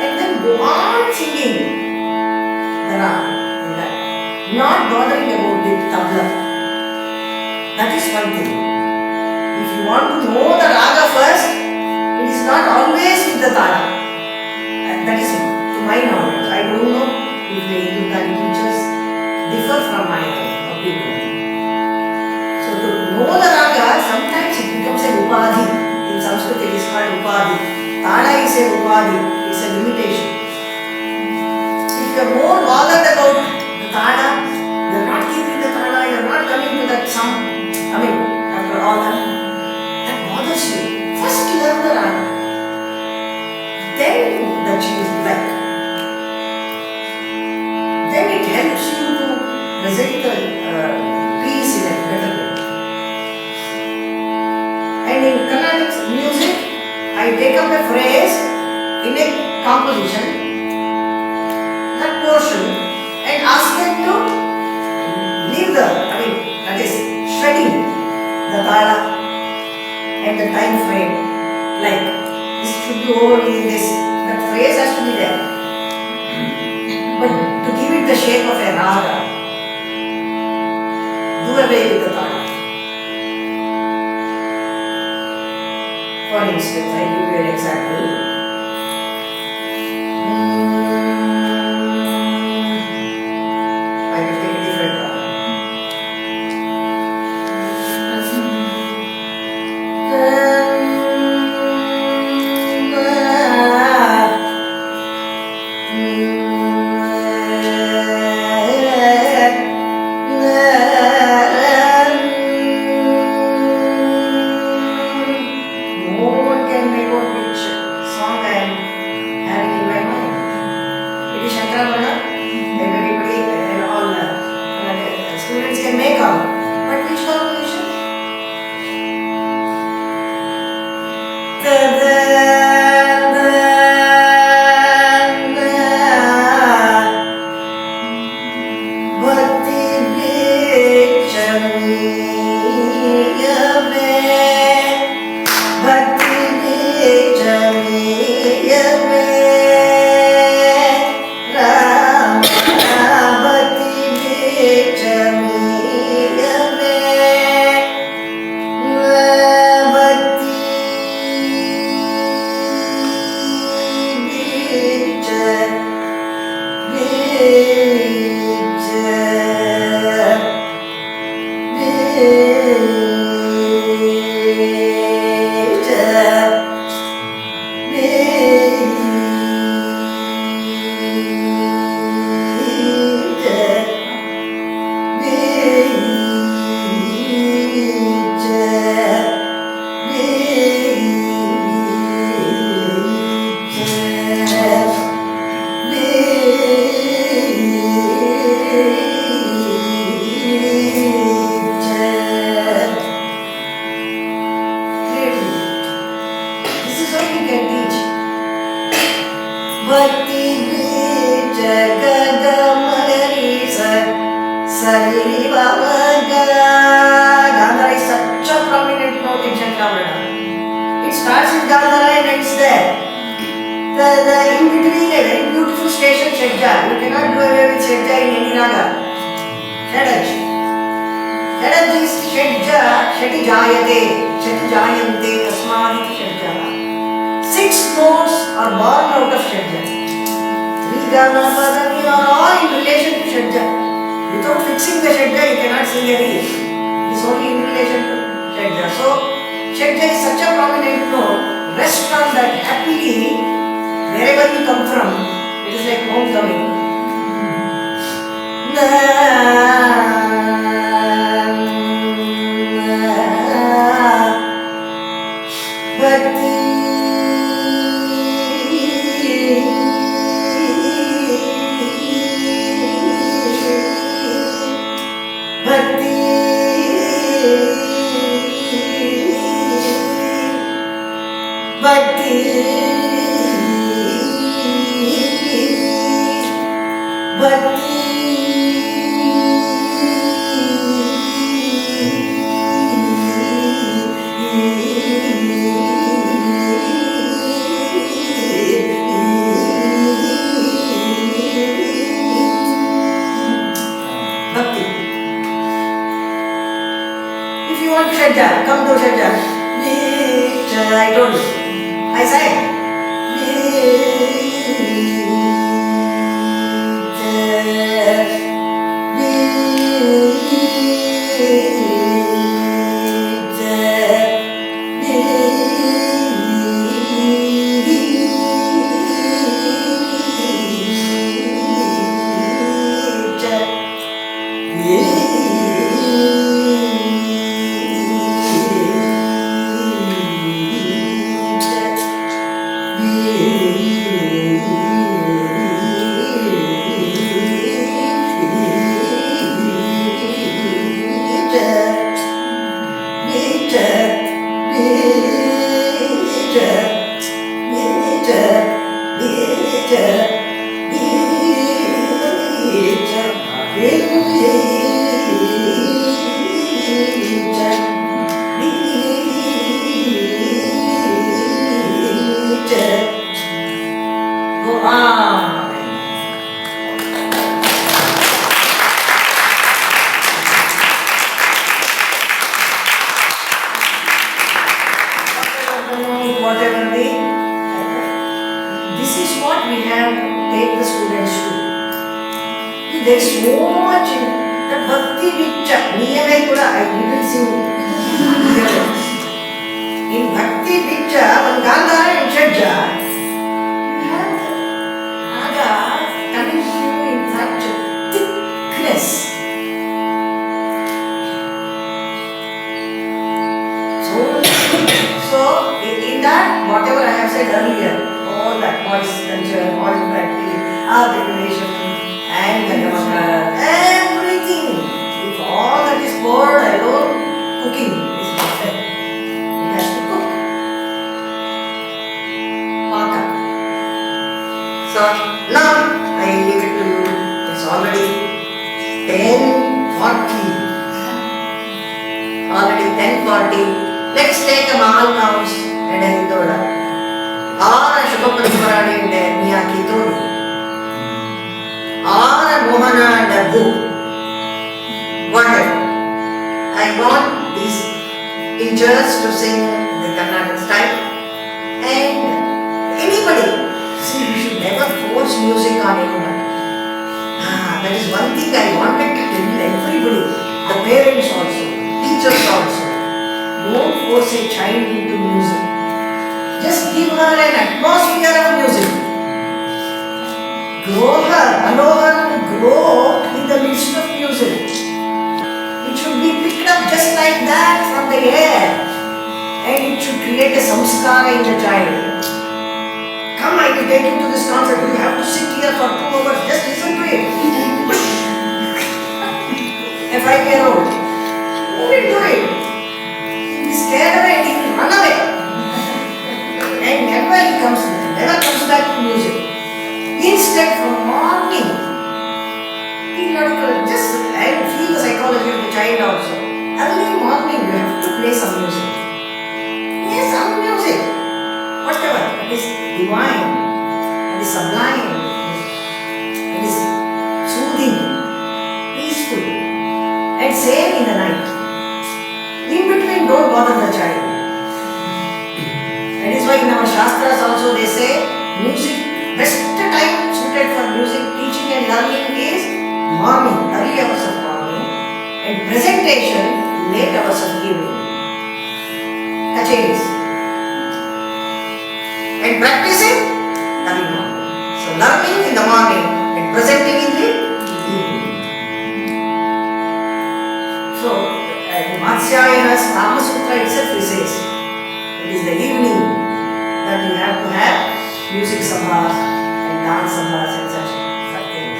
and then go on singing the raga in that. Not bothering about the tabla. That is one thing. want to know the raga first, it is not always with the tala. And that is to my knowledge. I don't know if the Hindutani teachers differ from my opinion. So to know the raga, sometimes it becomes an upadhi. In Sanskrit it is called upadhi. Tala is an upadhi, it's a limitation. If you are more bothered about the tala, you are not keeping the tala, you are not coming to that sum. After all that bothers you. First learn the raga. Then the tune like. Then it helps you to present the piece in a better way. And in Carnatic music, I take up a phrase in a composition, that portion, and ask them to leave that is shredding the tala and the time frame. Like, this should be only this, that phrase has to be there. But to give it the shape of a raga, do away with the tala. For instance, I give you an example. I will take a different tala. No one can make out which song I am having in my mind. It is Shankarabharana, everybody and all students can make out. But which composition? Gandhara is such a prominent note in Shankarabharana. It starts with Gandhara and ends there. The in between a very beautiful station, Shadja. You cannot do away with Shadja in any raga. Shadaj. Shadaj is Shadja, Shati Jayate, Shati Jayante, Tasmani Shadja. 6 notes are born out of Shadja. Rigana, Padani are all in relation to Shadja. Without fixing the Shadja, you cannot sing a reel. It is only in relation to Shadja. So, Shadja is such a prominent note. Rest on that happily. Wherever you come from, it is like homecoming. Bhakti. If you want Shadja, come to Shadja. I told you. I sang. Go on. Whatever they, this is what we have take the students to. There is so much in the bhakti vicha. Niyamai kuda I didn't see. In bhakti vicha, one Gandhara and Shadja, you have the raga coming through in such thickness. So in that, whatever I have said earlier, all that voice culture, all that articulation, and the namaskar, everything, if all that is poured alone, cooking is perfect. It has to cook. Paka. So now I leave it to you. It's already 10:40. Already 10:40. Let's take a mahal counts and a hindoda. Or a Shubhapadmarani and a Miyaki Todi. Or a Mohana and a Boo. Whatever. I want these teachers to sing the Carnatic style. And anybody, see, you should never force music on anyone. That is one thing I wanted to tell everybody. The parents also, teachers also. Don't force a child into music. Just give her an atmosphere of music. Grow her, allow her to grow in the midst of music. It should be picked up just like that from the air. And it should create a samskara in the child. Come, I will take you to this concert. You have to sit here for 2 hours. Just listen to it. A 5-year-old. Who will do it? He is scared away and he will run away. And never comes back to music. Instead, from morning, periodical, just feel the psychology of the child also. Early morning, you have to play some music. Yes, some music. Whatever. It is divine. It is sublime. It is soothing, peaceful. And same in the night. In between, don't bother the child. That is why in our Shastras also they say music, best time suited for music teaching and learning is morning, early hours of morning, and presentation, late hours of evening. Kacheris. And practicing, early morning. So learning in the morning and presenting in the evening. So, Matsyayana's Kama Sutra itself says, it is the evening that you have to have music sabhas and dance sabhas and such things.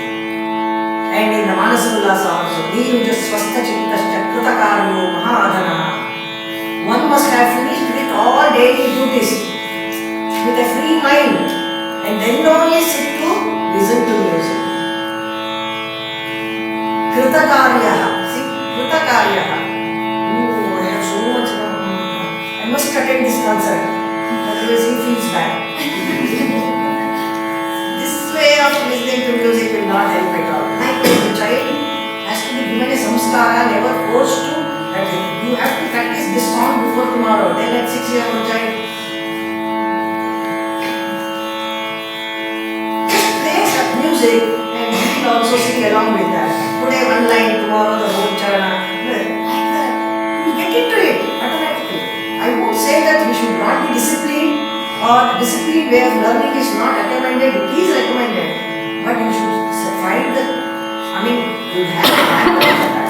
And in the Manasa Ullasa also, Niyuja Swastha Chittascha Kritakaryo Mahadana. One must have finished with all daily duties with a free mind and then only sit to listen to music. Kritakaryaha. See, Kritakaryaha. Oh, I have so much. I must attend this concert. Otherwise he feels bad. This way of listening to music will not help at all. Likewise, the child has to be given a samskara, never forced to. That you have to practice this song before tomorrow. Then at 6 here one time. Just play that music and we will also sing along with that. Today one line, tomorrow the whole charana. Like that. You get into it automatically. I won't say that we should not be disciplined or disciplined way of learning is not recommended. It is recommended. But you should find the, you have a habit of that.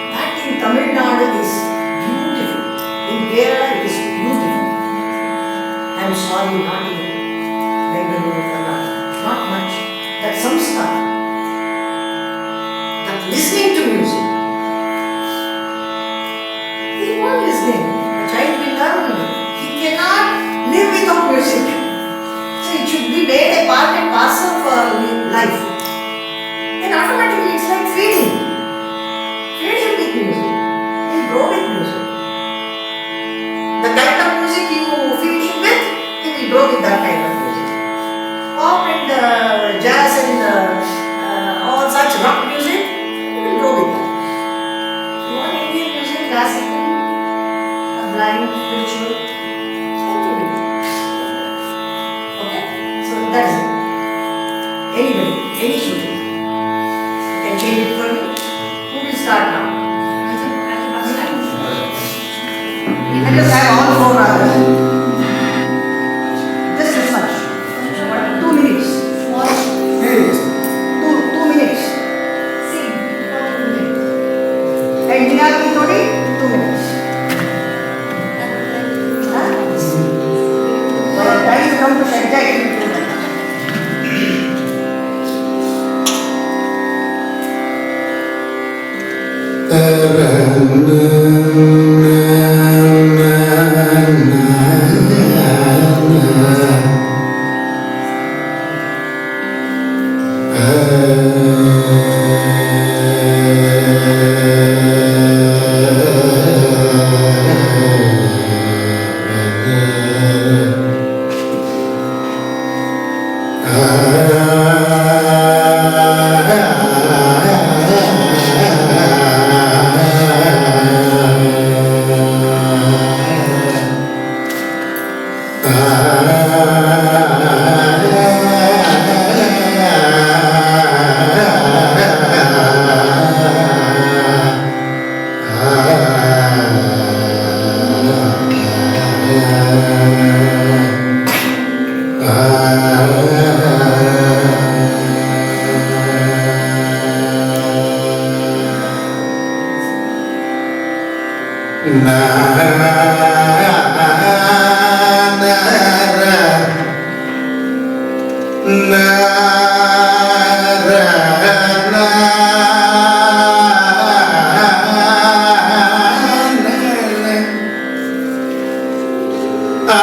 That in Tamil Nadu is beautiful. In Kerala it is beautiful. I am sorry, not in Bengaluru, Karnataka. Not much. That samskar, that listening to music. Keep on listening. The child will learn. He cannot live without music. So it should be made a part and parcel for life. And automatically it's like feeding. Feed him with music. He'll grow with music. The kind of music you feed him with, he will grow with that kind of music. Pop and jazz and all such rock music, he will grow with that. You want Indian music, classical, blind, spiritual, okay. So that's it. Anybody, any student can change it for you. Who will start now? Let us have all four rather. Just as much. 2 minutes. Two minutes. And Minaki Todi, 2 minutes. By the time you come to Shanja, it will be 2 minutes. ah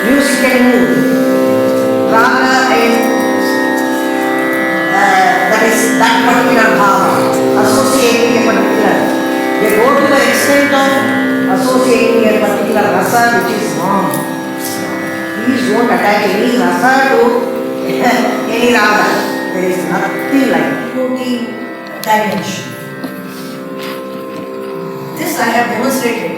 musical raga and that is that particular bhava, associating a particular. They go to the extent of associating a particular rasa which is wrong. Please don't attach any rasa to any raga. There is nothing like devotee dimension. This I have demonstrated.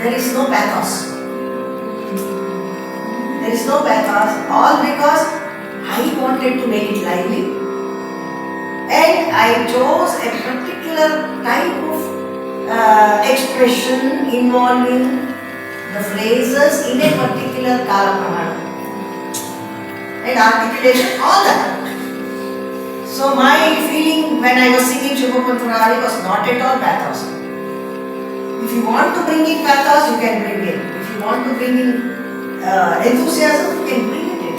There is no pathos. There is no pathos, all because I wanted to make it lively and I chose a particular type of expression involving the phrases in a particular kala pramana and articulation, all that. So my feeling when I was singing Shubhapantarari was not at all pathos. If you want to bring in pathos, you can bring it. If you want to bring in enthusiasm, you can bring it in.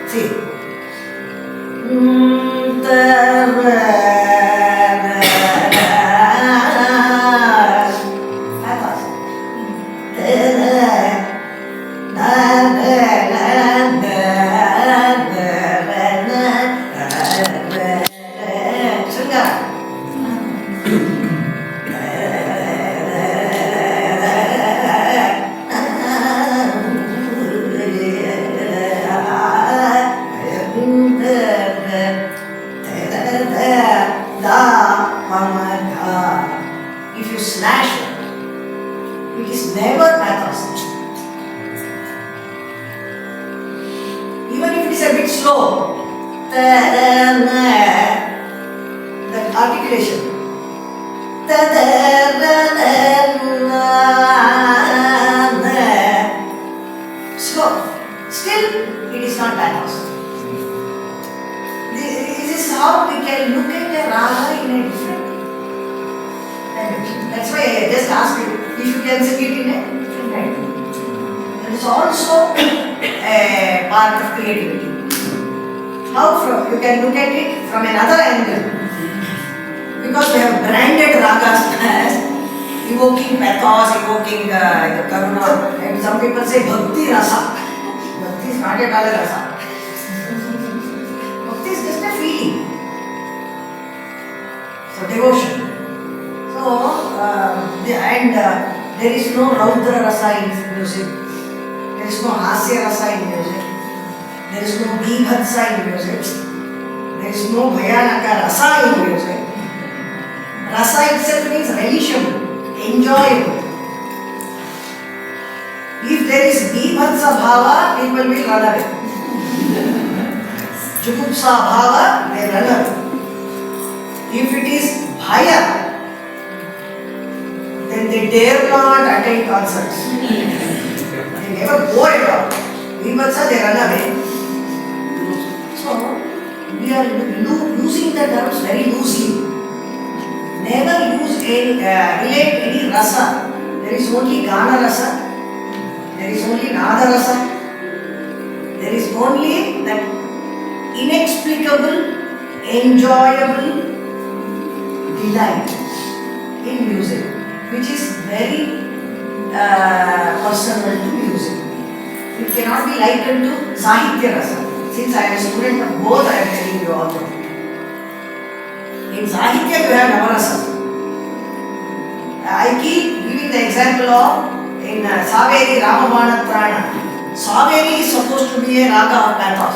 See. Pathos. If you slash it, it is never pathos. Even if it is a bit slow, the articulation. Slow. Still, it is not pathos. This is how we can look at the raga in a different dimension. That's why I just asked you if you can sing it in a different dimension. That is also a part of creativity. How from you can look at it from another angle. Because we have branded ragas as evoking pathos, evoking the karuna, and some people say bhakti rasa. Bhakti is not at all a rasa. Bhakti is just a feeling. So devotion. So there is no raudra rasa in music. There is no hasya rasa in music. There is no bibhatsa in music. There is no bhayanaka rasa in music. Rasa itself means relishable, enjoyable. If there is bibhatsa bhava, people will run away. Jugupsa bhava, they run away. If it is bhaya, then they dare not attend concerts. They never go at all. Bibhatsa, they run away. So, we are using the terms very loosely. Never use any, relate any rasa. There is only gana rasa. There is only nada rasa. There is only that inexplicable, enjoyable delight in music, which is very personal to music. It cannot be likened to Sahitya rasa. Since I am a student of both, I am telling you all that. In Sahitya, you have Navarasa. I keep giving the example of in Saveri Ramabanatrana. Saveri is supposed to be a raga of pathos.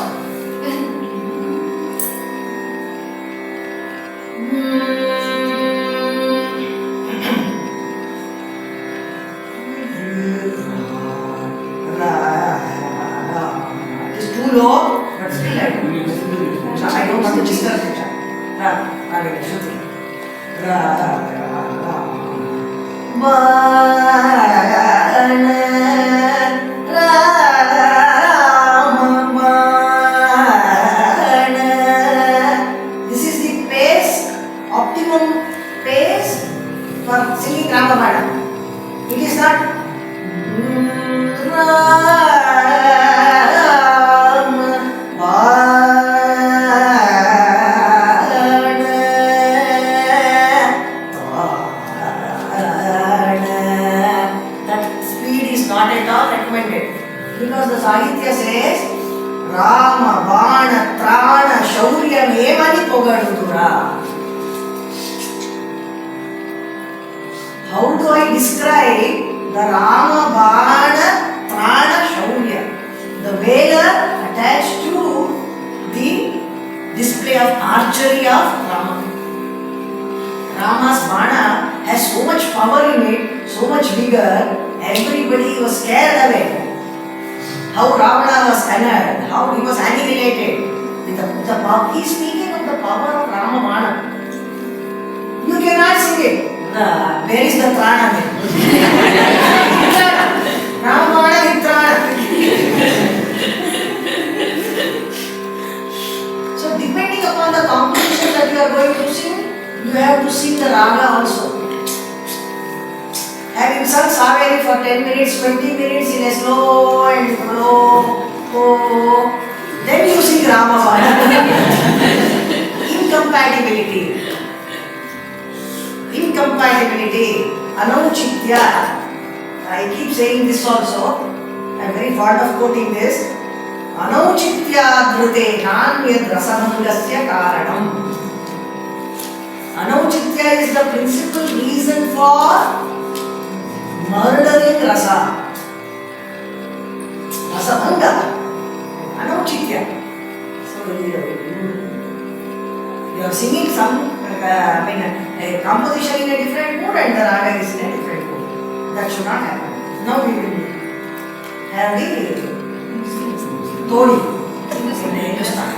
It is too low, but still I don't want to disturb it. Shruti. Ra, Bana, Rama, Bana. This is the pace, optimum pace for singing Ramabana. It is not that speed is not at all recommended because the Sahitya says Rama, Bana, Trana, Shaurya, Evani Pogadudura. How do I describe the Rama, Bana, Trana, Shaurya? The valor attached to the display of archery of Rama. Rama's Bana has so much power in it, so much vigor, everybody was scared away. How Ravana was honored, how he was annihilated. With the power, he is speaking of the power of Rama Bana. You cannot sing it. Where is the Trana then? Rama Bana with Trana. So depending upon the composition that you are going to sing, you have to sing the raga also. Having sung Saveri for 10 minutes, 20 minutes in a slow and slow, then you sing Ramabana. Incompatibility, anauchitya. I keep saying this also. I am very fond of quoting this. Anauchitya dhrute nanyad rasamangasya karanam. Anauchitya is the principal reason for murdering rasa. Rasamanga. Anauchitya. So you are singing some, a composition in a different mood and the raga is in a different mood. That should not happen. Now we will have the Todi in Hindustan.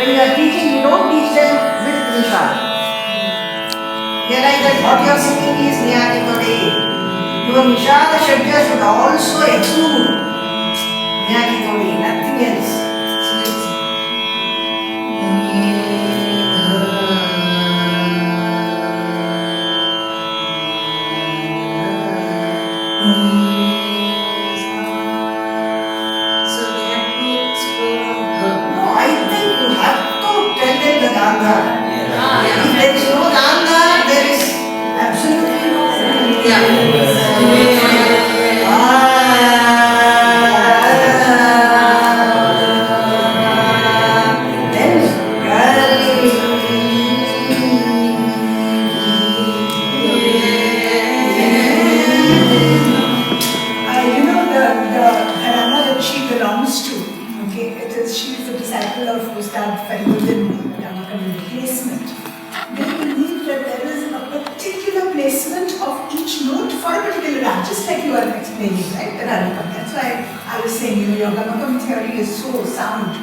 When you are teaching, you don't teach them with Nishad. Realize that what you are singing is Niyati. Your Nishada Shadja should also exude Niyati, nothing else. So they have to explore on her. No, I think you have to tell them the Gandha. If there is no Gandha, there is absolutely no. You know the gharana that she belongs to. Okay, she is a disciple of Ustad Fariduddin Ramakan replacement. They believe that there is a particular placement of each note for a particular rag, just like you are explaining, right? The Ramakam. That's why I was saying, your Gamakam theory is so sound.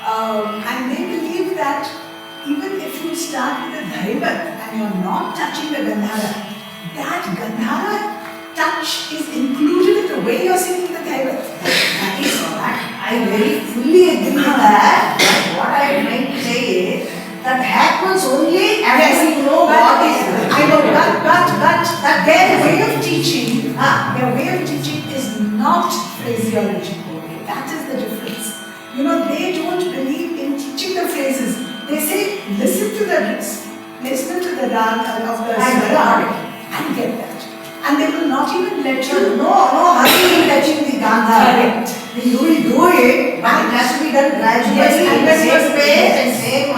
And they believe that even if you start with a Dhaivat and you're not touching the Gandhara, that Gandhara touch is included in the way you're singing the Dhaivat. That is what I very fully agree with that. But what I am trying to say is that happens only as we know what is. I know, but their way of teaching, is not phraseology. That is the difference. You know, they don't believe in teaching the phrases. They say, listen to the placement of the rag of the swara and get that. And they will not even let you. No hurry in touching the Gandha. Correct. You will do it, but it has to be done gradually, Yes, in and the that same was- pace and same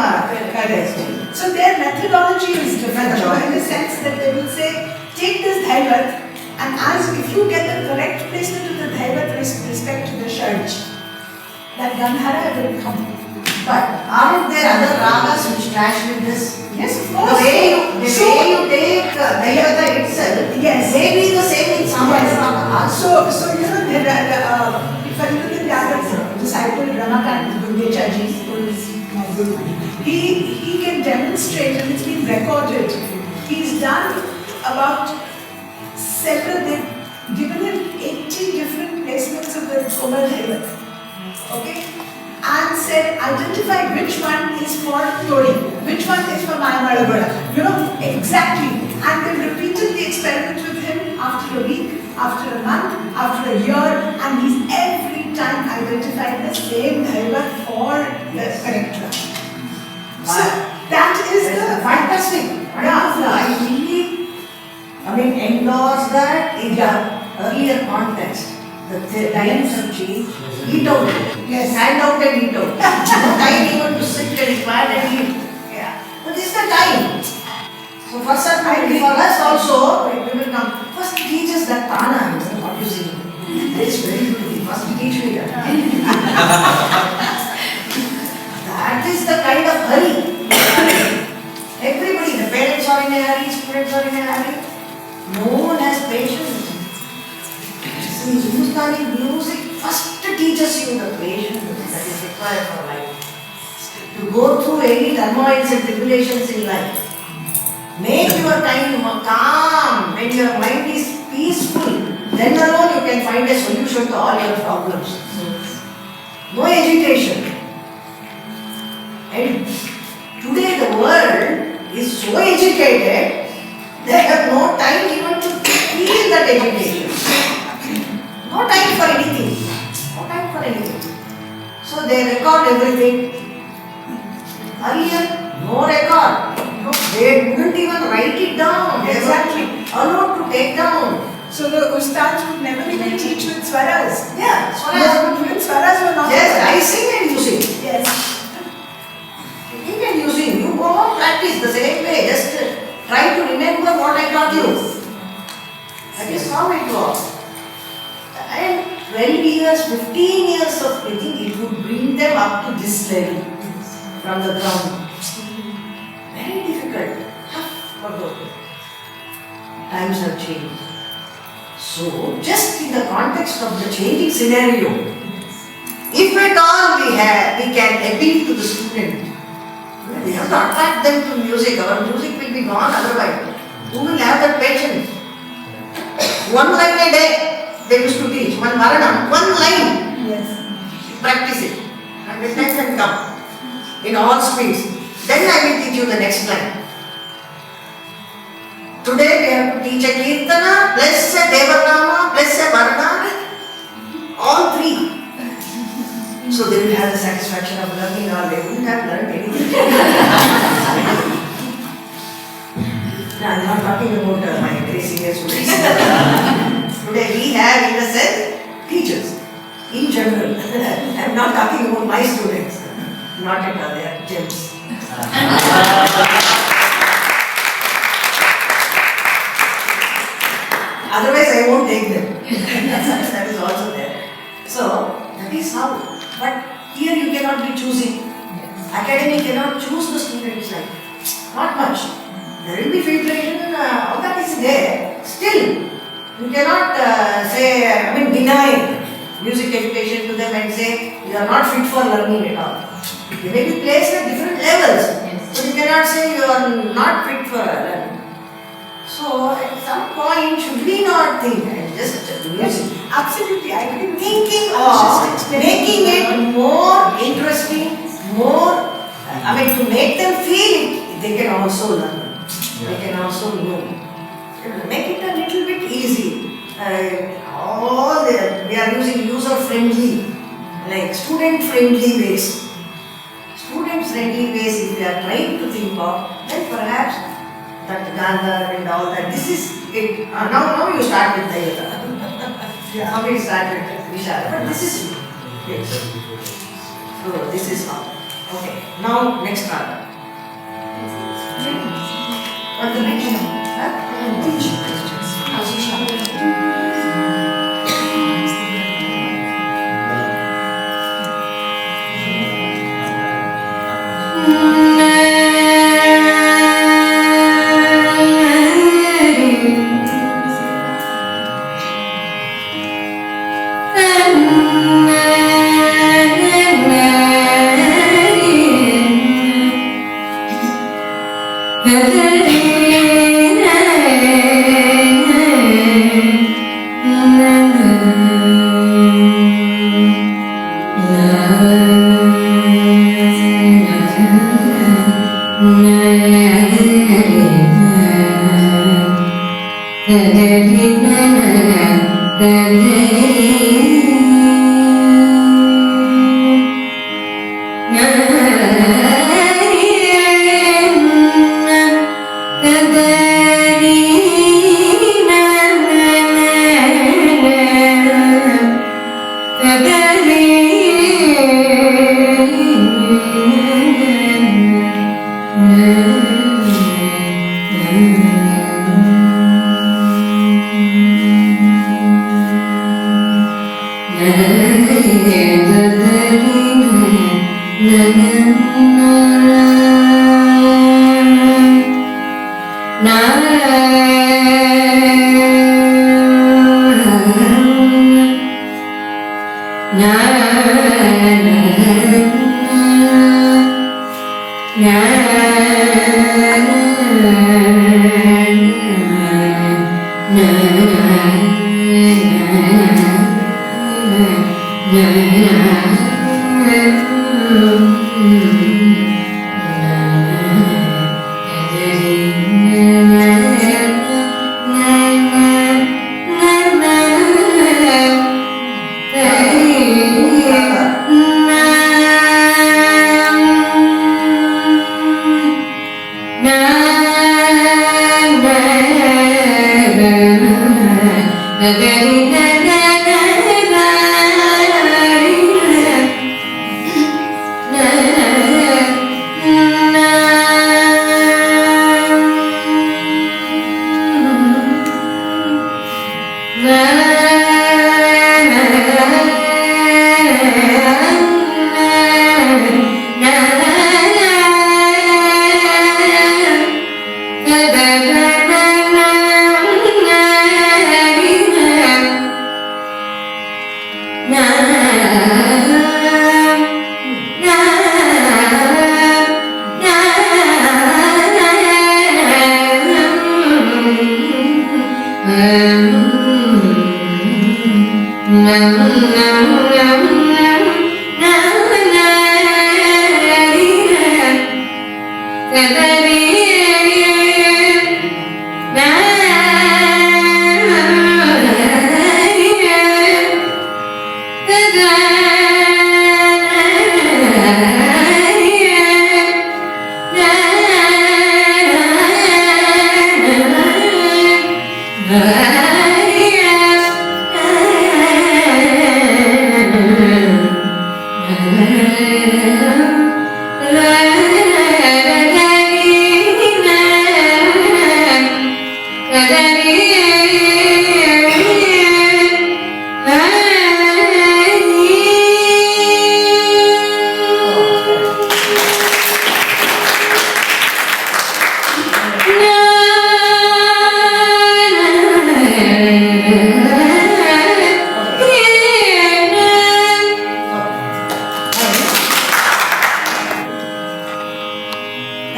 Correct. So their methodology is different, in the sense that they will say, take this Dhaivat, and if you get the correct placement of the Dhaivat with respect to the Sharj, that Gandhara will come. But aren't there other ragas which clash with this? Yes, of The course. way you take Dayavata itself, Yes. may be the same in some other raga. So you know, Fariduddin Yadav's disciple Ramakant Gundechaji, who is my guru, he can demonstrate, and it's been recorded. He's done about they've given him 80 different placements of the Komal Dhaivat. Okay? And said, identify which one is for Tori, which one is for Mayamalabada. You know, exactly. And they repeated the experiment with him after a week, after a month, after a year, and he's every time identified the same Dhaivat for the correct one. So that is the Fantastic. I really, endorse that in the earlier context. The times have changed. Eat out. Yes. Stand out and eat out. No time even to sit and quiet and eat. yeah. But this is the time. So for us also, we will come. First teach us that Tana, what you sing. That is very good. First teach me that. That is the kind of hurry. Everybody, the parents are in a hurry, students are in a hurry. No one has patience. See, Hindustani music first teaches you the patience that is required for life. To go through any turmoils and tribulations in life. Make your time calm. When your mind is peaceful, then alone you can find a solution to all your problems. No agitation. And today the world is so educated, they have no time even to feel that agitation. No time for anything. No time for anything. So they record everything. Earlier, no record. No, they wouldn't even write it down. They Exactly. were allowed to take down. So the ustads would never even teach with swaras. Yeah, Even swaras were not. yes, I sing and you sing. Yes. Singing and you sing. You go on practice the same way. Just try to remember what I taught you. That is how it was. And 12 years, 15 years of preaching, it would bring them up to this level from the ground. Very difficult. Tough for them. Times have changed. So, just in the context of the changing scenario, if at all we can appeal to the student, we have to attract them to music. Our music will be gone otherwise. Who will have that patience? One line a day they used to teach. One Maranam, one line. Yes. Practice it. And the time can come in all speeds. Then I will teach you the next line. Today we have to teach a Kirtana, plus a Devanama, plus a Varna, all three. So they will have the satisfaction of learning, or they wouldn't have learned anything. Now, I'm not talking about my very senior students. Today we have, in a sense, teachers in general. I'm not talking about my students. Not at all, they are gems. Otherwise, I won't take them. That is also there. So, that is how. But here you cannot be choosy. Academy cannot choose the students like not much. There will be filtration, all that is there. Still, you cannot deny music education to them and say you are not fit for learning at all. They may be placed at different levels. So you cannot say you are not fit for learning. So at some point, should we not think and just music? Absolutely, I agree with you. Thinking of making it more interesting, more, to make them feel it, they can also learn. They can also know. Make it a little bit easy. We are using user-friendly, like student-friendly ways. Student-friendly ways, if we are trying to think of, then perhaps that Gandhar and all that, this is it. Now you start with Dayata. Now we start with Vishal. But this is it. So this is how. Okay. Now next part. What's the next one? Teach questions.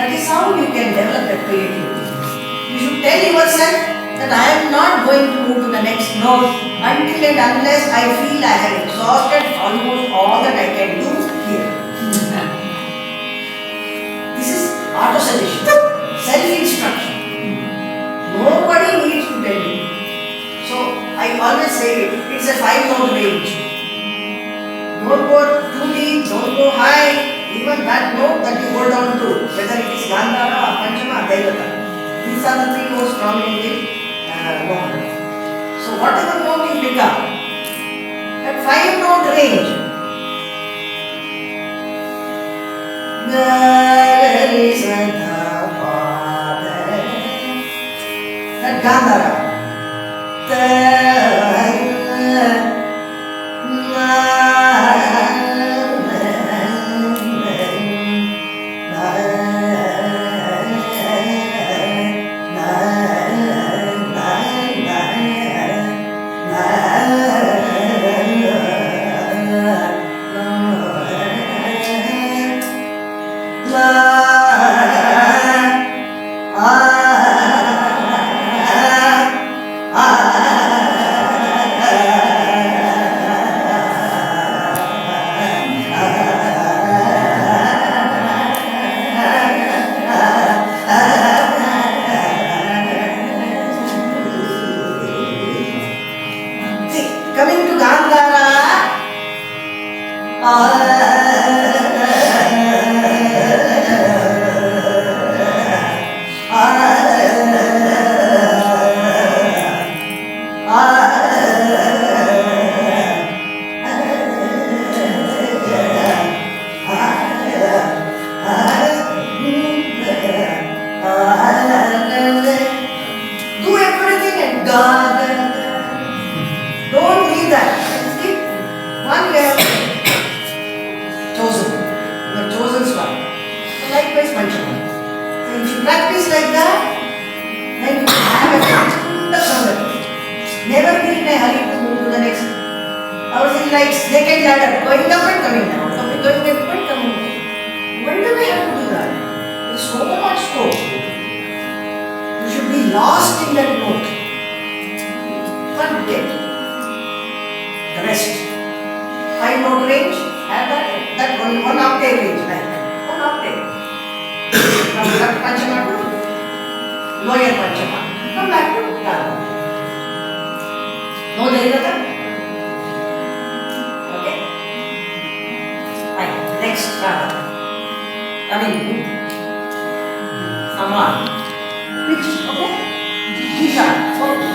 That is how you can develop that creativity. You should tell yourself that I am not going to move to the next note until and unless I feel I have exhausted almost all that I can do here. This is auto-suggestion, self-instruction. Nobody needs to tell you. So I always say it's a 5-note range. Don't go too deep, don't go high. Even that note that you hold on to, whether it is Gandhara, Panchama, Daivata, these are the 3 most prominently known. So whatever note you pick up, that 5-note range, that Gandhara, coming to Gandhara, do everything and don't leave that. See, one you have chosen. You have chosen one. Likewise, Panchama. So if you practice like that, then you have a tremendous knowledge. Never be in a hurry to move to the next. Ours is like snake and ladder, going up and coming down, going up and coming down. Why do we have to do that? There's so much scope. You should be lost in that note. Forget the rest. 5-note range, have that one octave range, like one octave. From that Panchama to lower Panchama. Come back to Gandhara. No Daivata? Okay? Fine. Next Radha. Coming to Saman. Which, okay? Disha. Okay.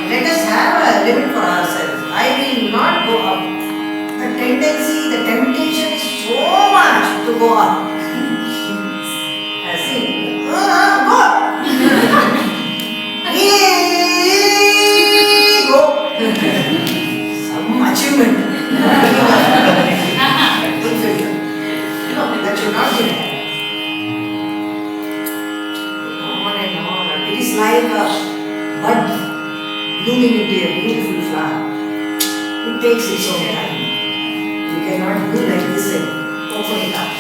Let us have a limit for ourselves. I will not go up. The tendency, the temptation is so much to go up. See, go. Go. Some achievement. Fulfilled. No, that should not be there. On and on. It is like a bud blooming into a beautiful flower. It takes its own time. You cannot do like this and open it up.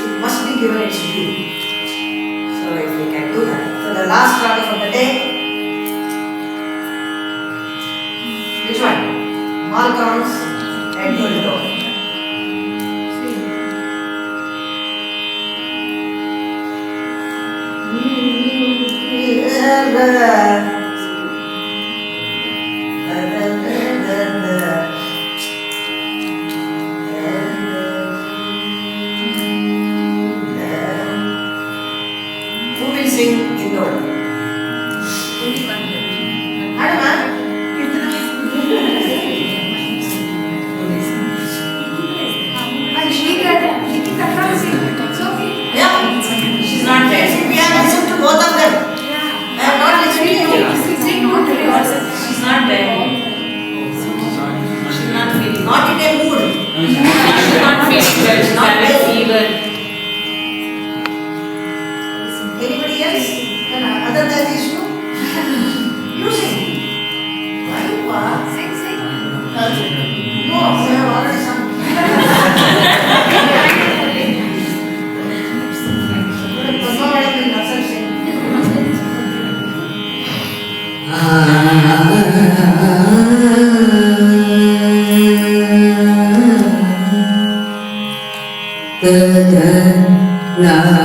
It must be given its due. So if we can do that. So the last pratik of the day. Which one? Malcolm's and Hildo. Who will sing Indo? Madam, yeah, she's not there. See, we have listened to both of them. I have not listened to you. She's not there. She's not feeling. Not in a mood. She's not feeling well. She's Not having well. fever. Anybody else? Other than these two? You sing. Why you are? Sing, sing. No, we have already sung. Performed in Nasser sing. na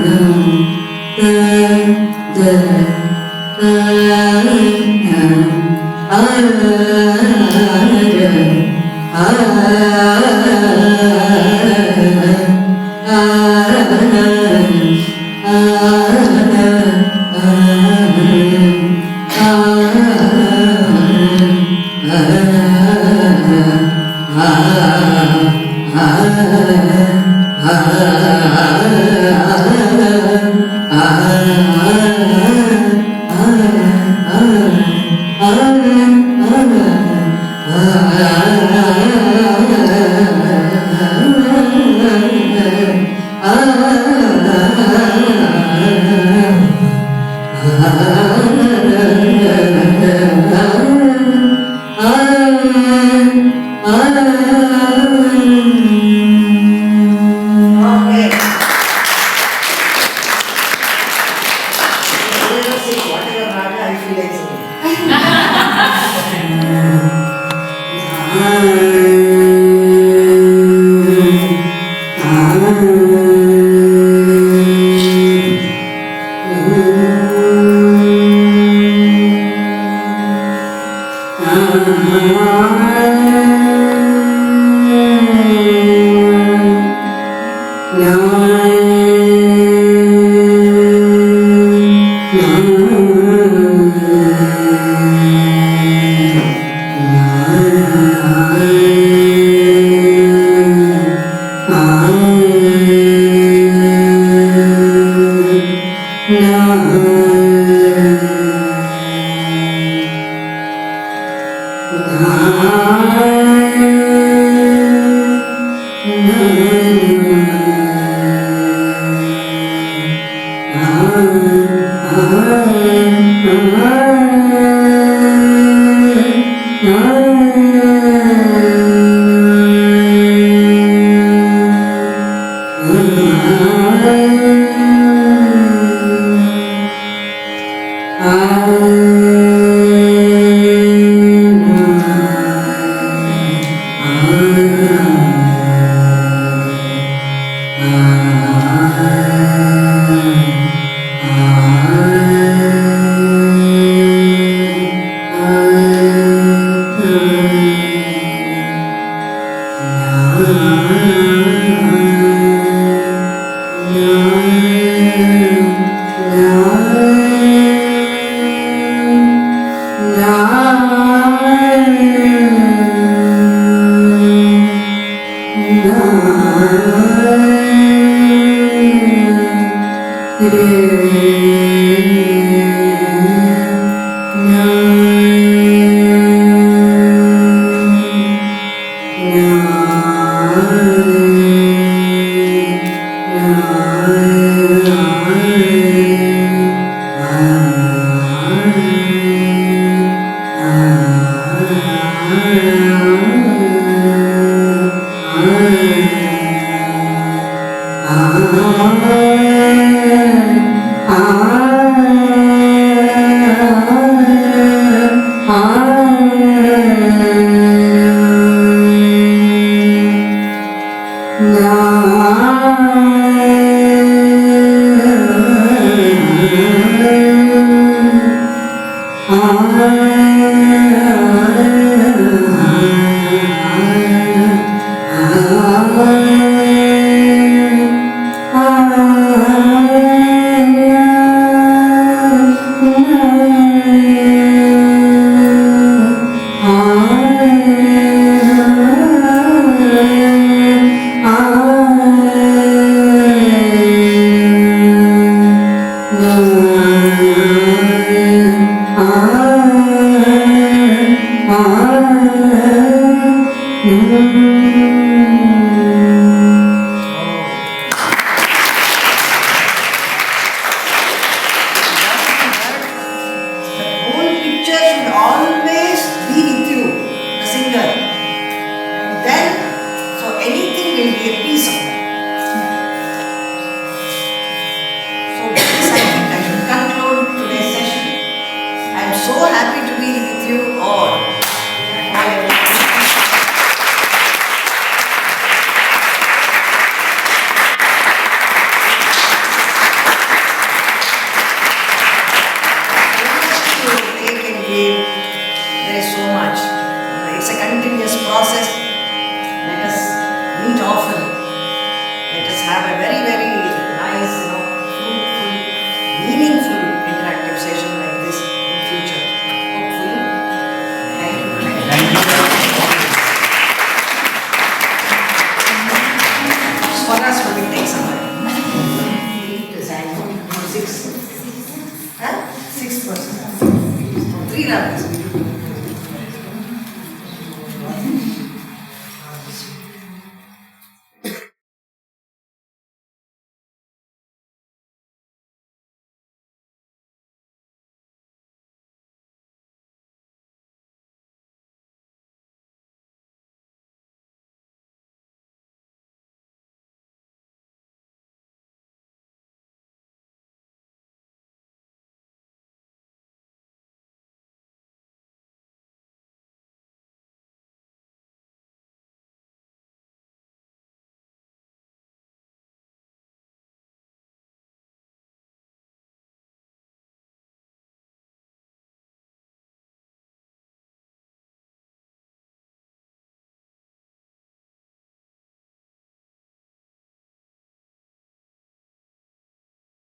Okay. Whatever raga I feel like singing. happens.